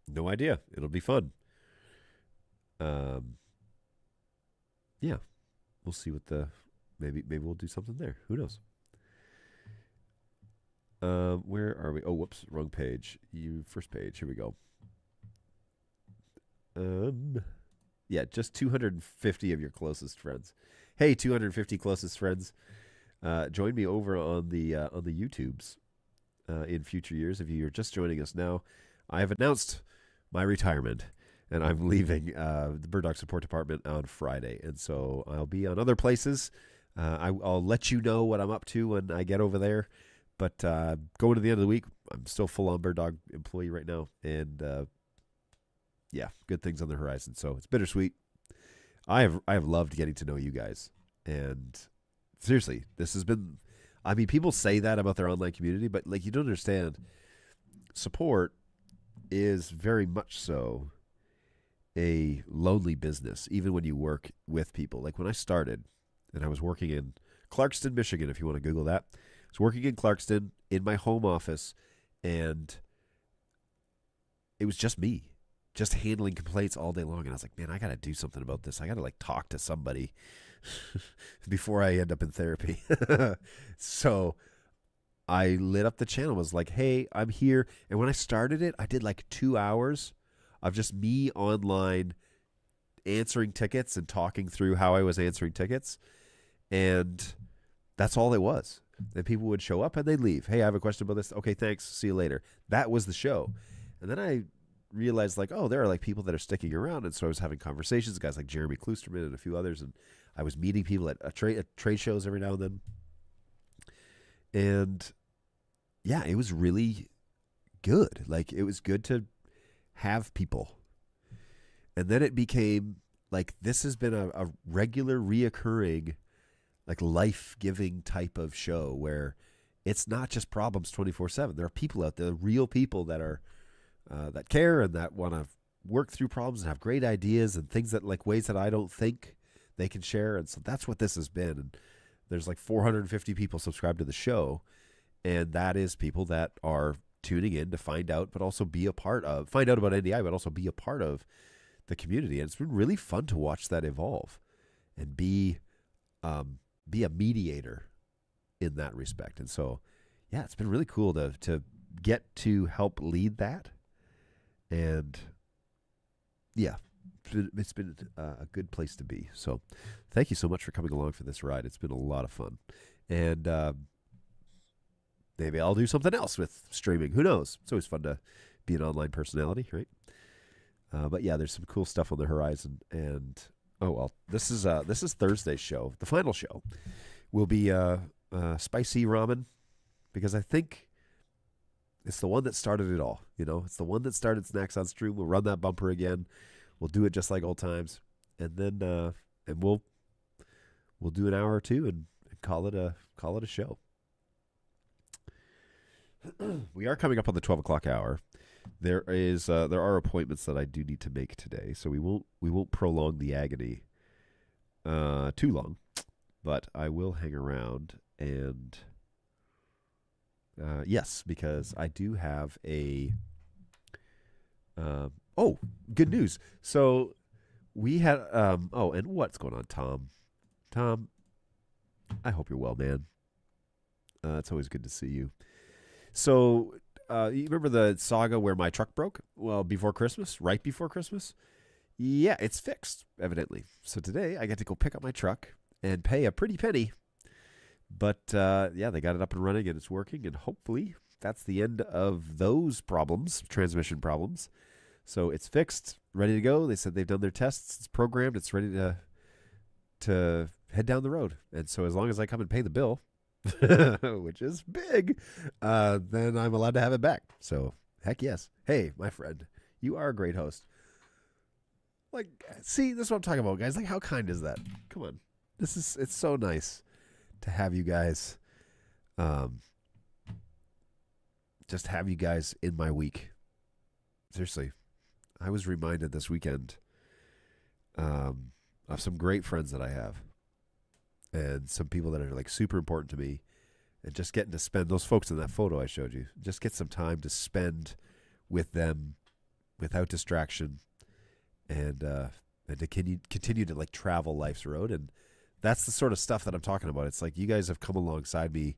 Speaker 3: no idea. It'll be fun. Yeah, we'll see what maybe we'll do something there. Who knows? Where are we? Oh, whoops, wrong page. First page. Here we go. Yeah, just 250 of your closest friends. Hey, 250 closest friends. Join me over on the YouTubes in future years. If you're just joining us now, I have announced my retirement. And I'm leaving the BirdDog support department on Friday. And so I'll be on other places. I'll let you know what I'm up to when I get over there. But going to the end of the week, I'm still full-on BirdDog employee right now. And, yeah, good things on the horizon. So it's bittersweet. I have loved getting to know you guys. And seriously, this has been... I mean, people say that about their online community, but, like, you don't understand. Support is very much so a lonely business, even when you work with people. Like when I started, and I was working in Clarkston, Michigan, if you want to Google that. I was working in Clarkston in my home office, and it was just me, just handling complaints all day long. And I was like, man, I got to do something about this. I got to like talk to somebody before I end up in therapy. So I lit up the channel. I was like, hey, I'm here. And when I started it, I did like 2 hours of just me online answering tickets and talking through how I was answering tickets. And that's all it was. And people would show up and they'd leave. Hey, I have a question about this. Okay, thanks. See you later. That was the show. And then I realized like, oh, there are like people that are sticking around. And so I was having conversations, guys like Jeremy Kloosterman and a few others. And I was meeting people at trade shows every now and then. And yeah, it was really good. Like it was good to have people. And then it became like this has been a regular reoccurring like life-giving type of show where it's not just problems 24/7. There are people out there, real people that are that care and that want to work through problems and have great ideas and things that like ways that I don't think they can share. And so that's what this has been. And there's like 450 people subscribed to the show, and that is people that are tuning in to find out, but also be a part of, find out about NDI, but also be a part of the community. And it's been really fun to watch that evolve and be a mediator in that respect. And so, yeah, it's been really cool to get to help lead that. And yeah, it's been a good place to be. So thank you so much for coming along for this ride. It's been a lot of fun. And maybe I'll do something else with streaming. Who knows? It's always fun to be an online personality, right? But yeah, there's some cool stuff on the horizon. And oh well, this is Thursday's show. The final show will be spicy ramen, because I think it's the one that started it all. You know, it's the one that started Snacks on Stream. We'll run that bumper again. We'll do it just like old times, and then and we'll do an hour or two and call it a show. We are coming up on the 12 o'clock hour. There are appointments that I do need to make today, so we won't prolong the agony too long, but I will hang around and yes, because I do have a good news. So we had and what's going on, Tom? Tom, I hope you're well, man. It's always good to see you. So you remember the saga where my truck broke? Well, before Christmas, right before Christmas? Yeah, it's fixed, evidently. So today I get to go pick up my truck and pay a pretty penny. But yeah, they got it up and running and it's working, and hopefully that's the end of those problems, transmission problems. So it's fixed, ready to go. They said they've done their tests. It's programmed. It's ready to head down the road. And so as long as I come and pay the bill, which is big, then I'm allowed to have it back. So heck yes. Hey, my friend, you are a great host. Like, see, this is what I'm talking about, guys. Like, how kind is that? Come on. It's so nice to have you guys, just have you guys in my week. Seriously. I was reminded this weekend of some great friends that I have, and some people that are like super important to me, and just getting to spend, those folks in that photo I showed you, just get some time to spend with them without distraction, and to continue to like travel life's road. And that's the sort of stuff that I'm talking about. It's like you guys have come alongside me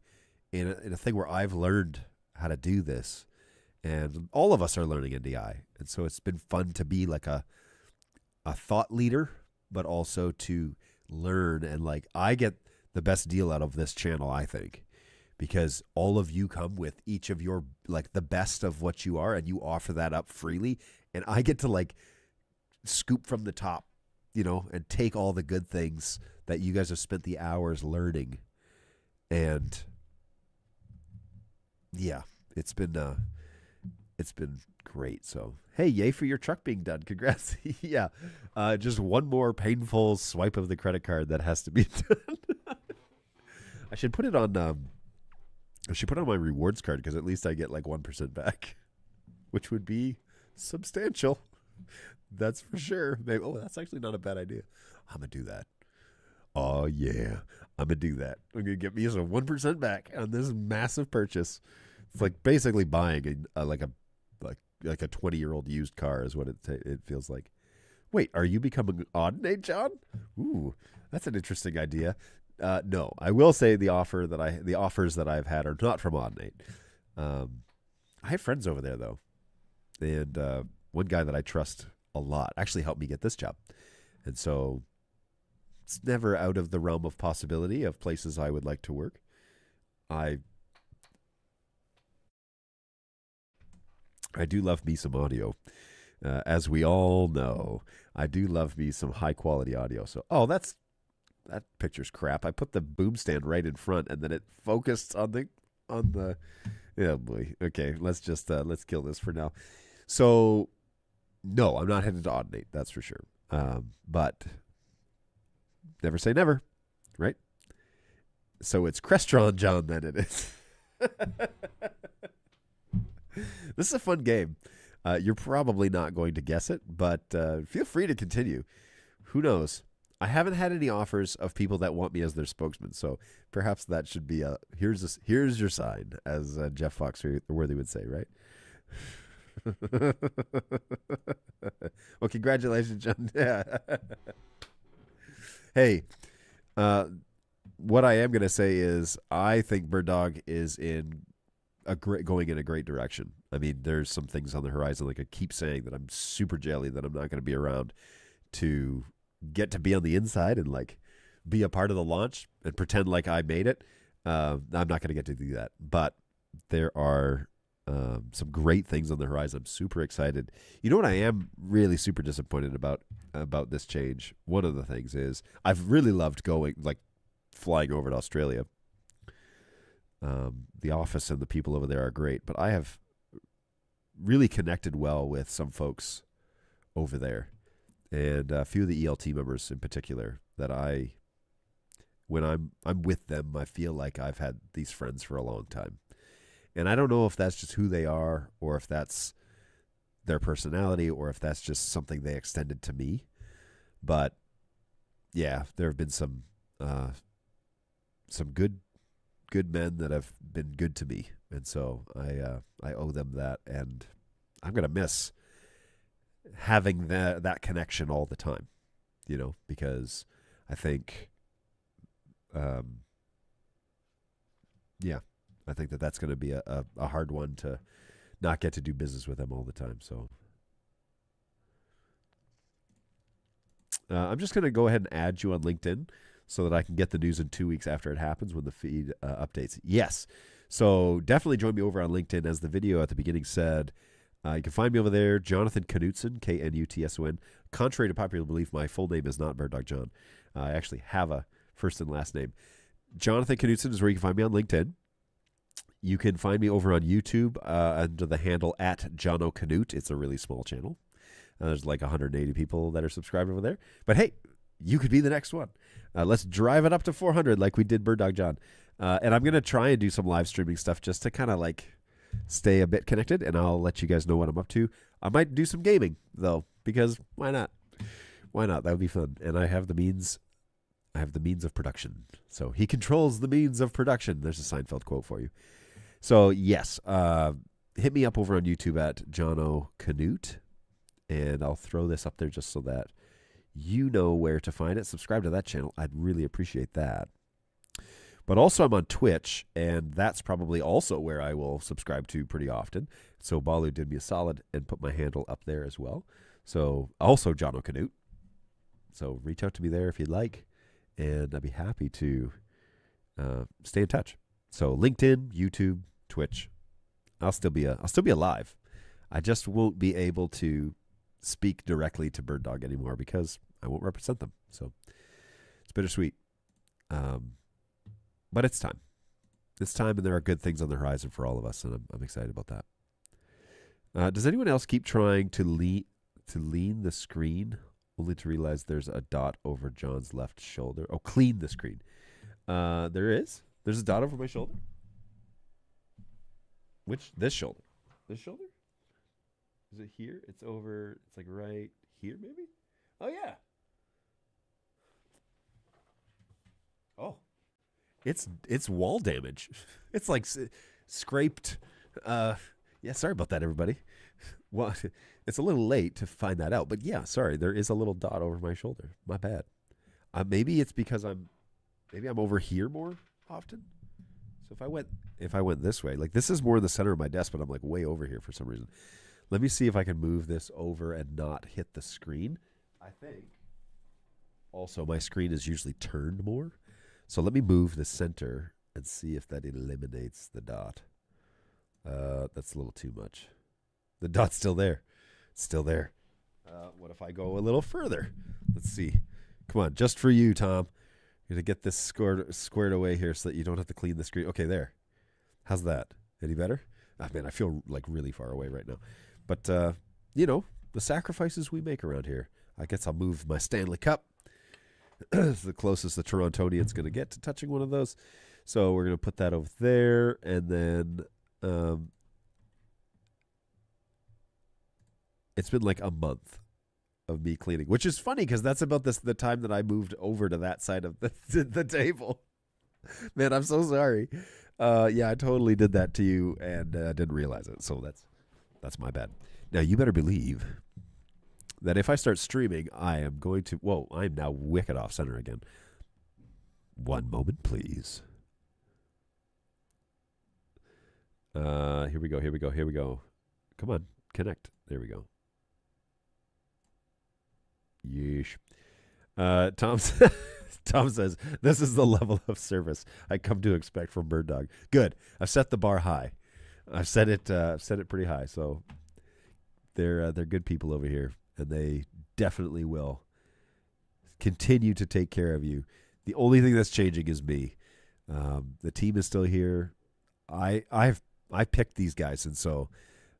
Speaker 3: in a thing where I've learned how to do this. And all of us are learning NDI. And so it's been fun to be like a thought leader, but also to learn. And like, I get the best deal out of this channel, I think, because all of you come with each of your, like, the best of what you are, and you offer that up freely. And I get to like scoop from the top, you know, and take all the good things that you guys have spent the hours learning. And yeah, it's been great. So, hey, yay for your truck being done. Congrats. Yeah. Just one more painful swipe of the credit card that has to be done. I should put it on my rewards card, because at least I get like 1% back, which would be substantial. That's for sure. Maybe, that's actually not a bad idea. I'm going to do that. Oh yeah. I'm going to do that. I'm going to get me some 1% back on this massive purchase. It's like basically buying a 20-year-old used car is what it feels like. Wait, are you becoming Audinate, John? Ooh, that's an interesting idea. No, I will say the offers that I've had are not from Audinate. I have friends over there though, and one guy that I trust a lot actually helped me get this job, and so it's never out of the realm of possibility of places I would like to work. I do love me some audio. As we all know, I do love me some high quality audio. So, that picture's crap. I put the boom stand right in front, and then it focused on the. Oh boy. Okay, let's kill this for now. So, no, I'm not headed to Audinate. That's for sure. But never say never, right? So it's Crestron John. Then it is. This is a fun game. You're probably not going to guess it, but feel free to continue. Who knows? I haven't had any offers of people that want me as their spokesman, so perhaps that should be here's your sign, as Jeff Foxworthy would say, right? Well, congratulations, John. Yeah. Hey, what I am going to say is I think BirdDog is in going in a great direction. I mean, there's some things on the horizon, like I keep saying, that I'm super jelly that I'm not going to be around to get to be on the inside and like be a part of the launch and pretend like I made it. I'm not going to get to do that, but there are some great things on the horizon. I'm super excited. You know what I am really super disappointed about this change? One of the things is I've really loved flying over to Australia. The office and the people over there are great, but I have really connected well with some folks over there, and a few of the ELT members in particular that when I'm with them, I feel like I've had these friends for a long time. And I don't know if that's just who they are, or if that's their personality, or if that's just something they extended to me. But yeah, there have been some good men that have been good to me, and so I owe them that, and I'm gonna miss having that connection all the time, because I think, I think that's going to be a hard one to not get to do business with them all the time. So I'm just going to go ahead and add you on LinkedIn so that I can get the news in 2 weeks after it happens when the feed updates. Yes. So definitely join me over on LinkedIn. As the video at the beginning said, you can find me over there, Jonathan Knutson, Knutson. Contrary to popular belief, my full name is not BirdDogJon. I actually have a first and last name. Jonathan Knutson is where you can find me on LinkedIn. You can find me over on YouTube under the handle @JonoKnut. It's a really small channel. There's like 180 people that are subscribed over there. But hey, you could be the next one. Let's drive it up to 400 like we did BirdDogJon. And I'm going to try and do some live streaming stuff just to kind of like stay a bit connected, and I'll let you guys know what I'm up to. I might do some gaming, though, because why not? Why not? That would be fun. And I have the means. I have the means of production. So he controls the means of production. There's a Seinfeld quote for you. So, yes, hit me up over on YouTube @JonoKnut, and I'll throw this up there just so that you know where to find it. Subscribe to that channel. I'd really appreciate that. But also I'm on Twitch, and that's probably also where I will subscribe to pretty often. So Balu did me a solid and put my handle up there as well. So also JonoKnut. So reach out to me there if you'd like, and I'd be happy to stay in touch. So LinkedIn, YouTube, Twitch. I'll still be alive. I just won't be able to speak directly to BirdDog anymore because I won't represent them. So it's bittersweet. But it's time. It's time, and there are good things on the horizon for all of us, and I'm excited about that. Does anyone else keep trying to lean the screen only to realize there's a dot over John's left shoulder? Oh, clean the screen. There is. There's a dot over my shoulder. This shoulder? This shoulder? Is it here? It's over. It's like right here, maybe? Oh, yeah. Oh. It's wall damage. It's like scraped. Yeah, sorry about that, everybody. Well, it's a little late to find that out. But yeah, sorry. There is a little dot over my shoulder. My bad. Maybe it's because I'm over here more often. So if I went this way, like this is more in the center of my desk, but I'm like way over here for some reason. Let me see if I can move this over and not hit the screen. I think also my screen is usually turned more. So let me move the center and see if that eliminates the dot. That's a little too much. The dot's still there. It's still there. What if I go a little further? Let's see. Come on, just for you, Tom. You're going to get this squared away here so that you don't have to clean the screen. Okay, there. How's that? Any better? Oh, man, I feel like really far away right now. But, the sacrifices we make around here. I guess I'll move my Stanley Cup. It's the closest the Torontonian's going to get to touching one of those. So we're going to put that over there. And then it's been like a month of me cleaning, which is funny because that's about the time that I moved over to that side of the table. Man, I'm so sorry. Yeah, I totally did that to you and didn't realize it. So that's my bad. Now, you better believe that if I start streaming, I am going to... Whoa, I'm now wicked off center again. One moment, please. Here we go. Come on, connect. There we go. Yeesh. Tom says, this is the level of service I come to expect from BirdDog. Good. I've set the bar high. I've set it pretty high. So they're good people over here, and they definitely will continue to take care of you. The only thing that's changing is me. The team is still here. I picked these guys, and so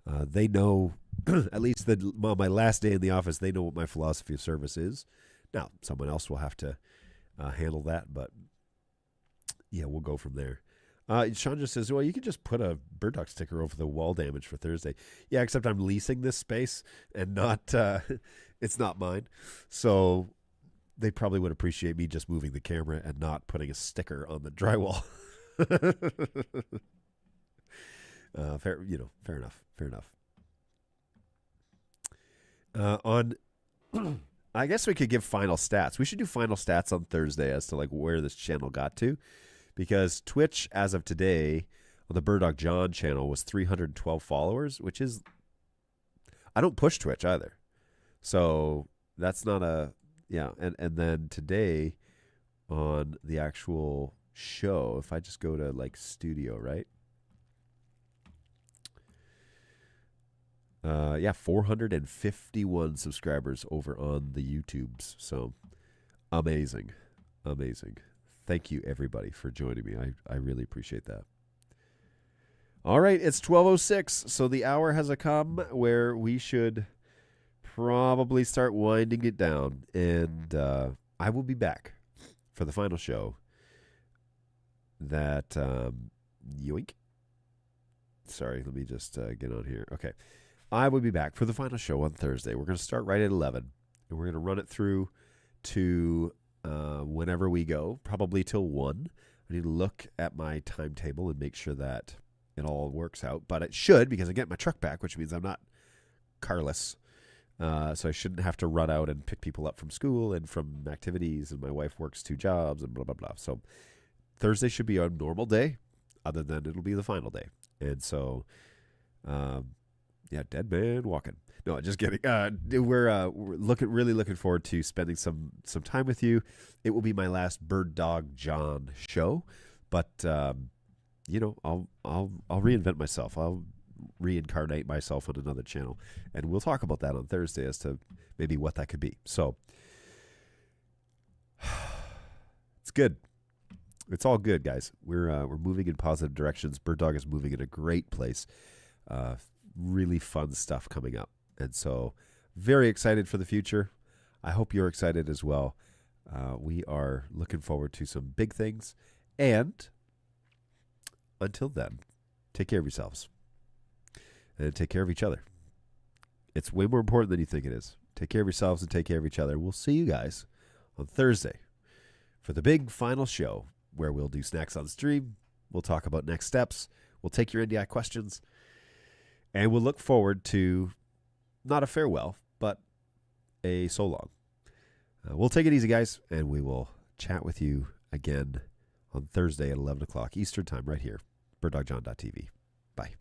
Speaker 3: they know, at least my last day in the office, they know what my philosophy of service is. Now, someone else will have to handle that, but yeah, we'll go from there. Sean just says, well, you could just put a BirdDog sticker over the wall damage for Thursday. Yeah, except I'm leasing this space and not it's not mine. So they probably would appreciate me just moving the camera and not putting a sticker on the drywall. Fair enough. I guess we could give final stats. We should do final stats on Thursday as to like where this channel got to, because Twitch as of today on the BirdDogJon channel was 312 followers, which is, I don't push Twitch either, so that's not a and then today on the actual show, if I just go to like studio, right? 451 subscribers over on the YouTubes. So amazing. Thank you everybody for joining me. I really appreciate that. All right, it's 12:06, so the hour has come where we should probably start winding it down, and I will be back for the final show. That yoink. Sorry, let me just get on here. Okay. I will be back for the final show on Thursday. We're going to start right at 11, and we're going to run it through to whenever we go, probably till 1. I need to look at my timetable and make sure that it all works out. But it should, because I get my truck back, which means I'm not carless. So I shouldn't have to run out and pick people up from school and from activities, and my wife works 2 jobs and blah, blah, blah. So Thursday should be a normal day, other than it'll be the final day. And so... yeah, dead man walking. No, just kidding. We're really looking forward to spending some time with you. It will be my last BirdDogJon show, but I'll reinvent myself. I'll reincarnate myself on another channel, and we'll talk about that on Thursday as to maybe what that could be. So it's good. It's all good, guys. We're moving in positive directions. BirdDog is moving in a great place. Really fun stuff coming up, and so very excited for the future. I hope you're excited as well. We are looking forward to some big things, and until then, take care of yourselves and take care of each other. It's way more important than you think it is. Take care of yourselves and take care of each other. We'll see you guys on Thursday for the big final show, where we'll do snacks on stream. We'll talk about next steps. We'll take your NDI questions. And we'll look forward to not a farewell, but a so long. We'll take it easy, guys, and we will chat with you again on Thursday at 11 o'clock Eastern Time right here, BirdDogJon.tv. Bye.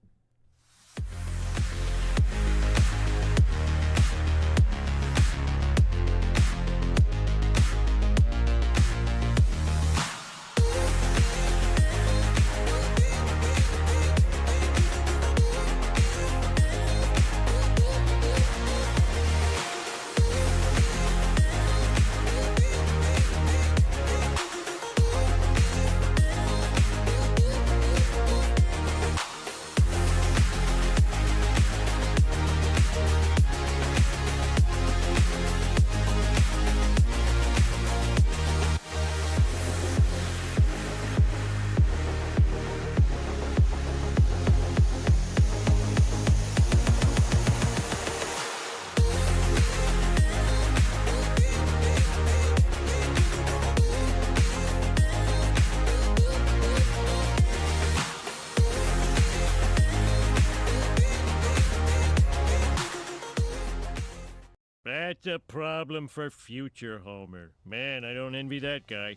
Speaker 4: That's a problem for future Homer. Man, I don't envy that guy.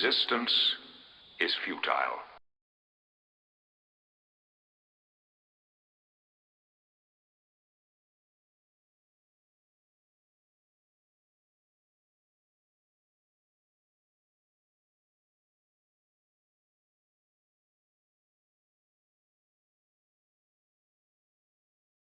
Speaker 5: Resistance is futile.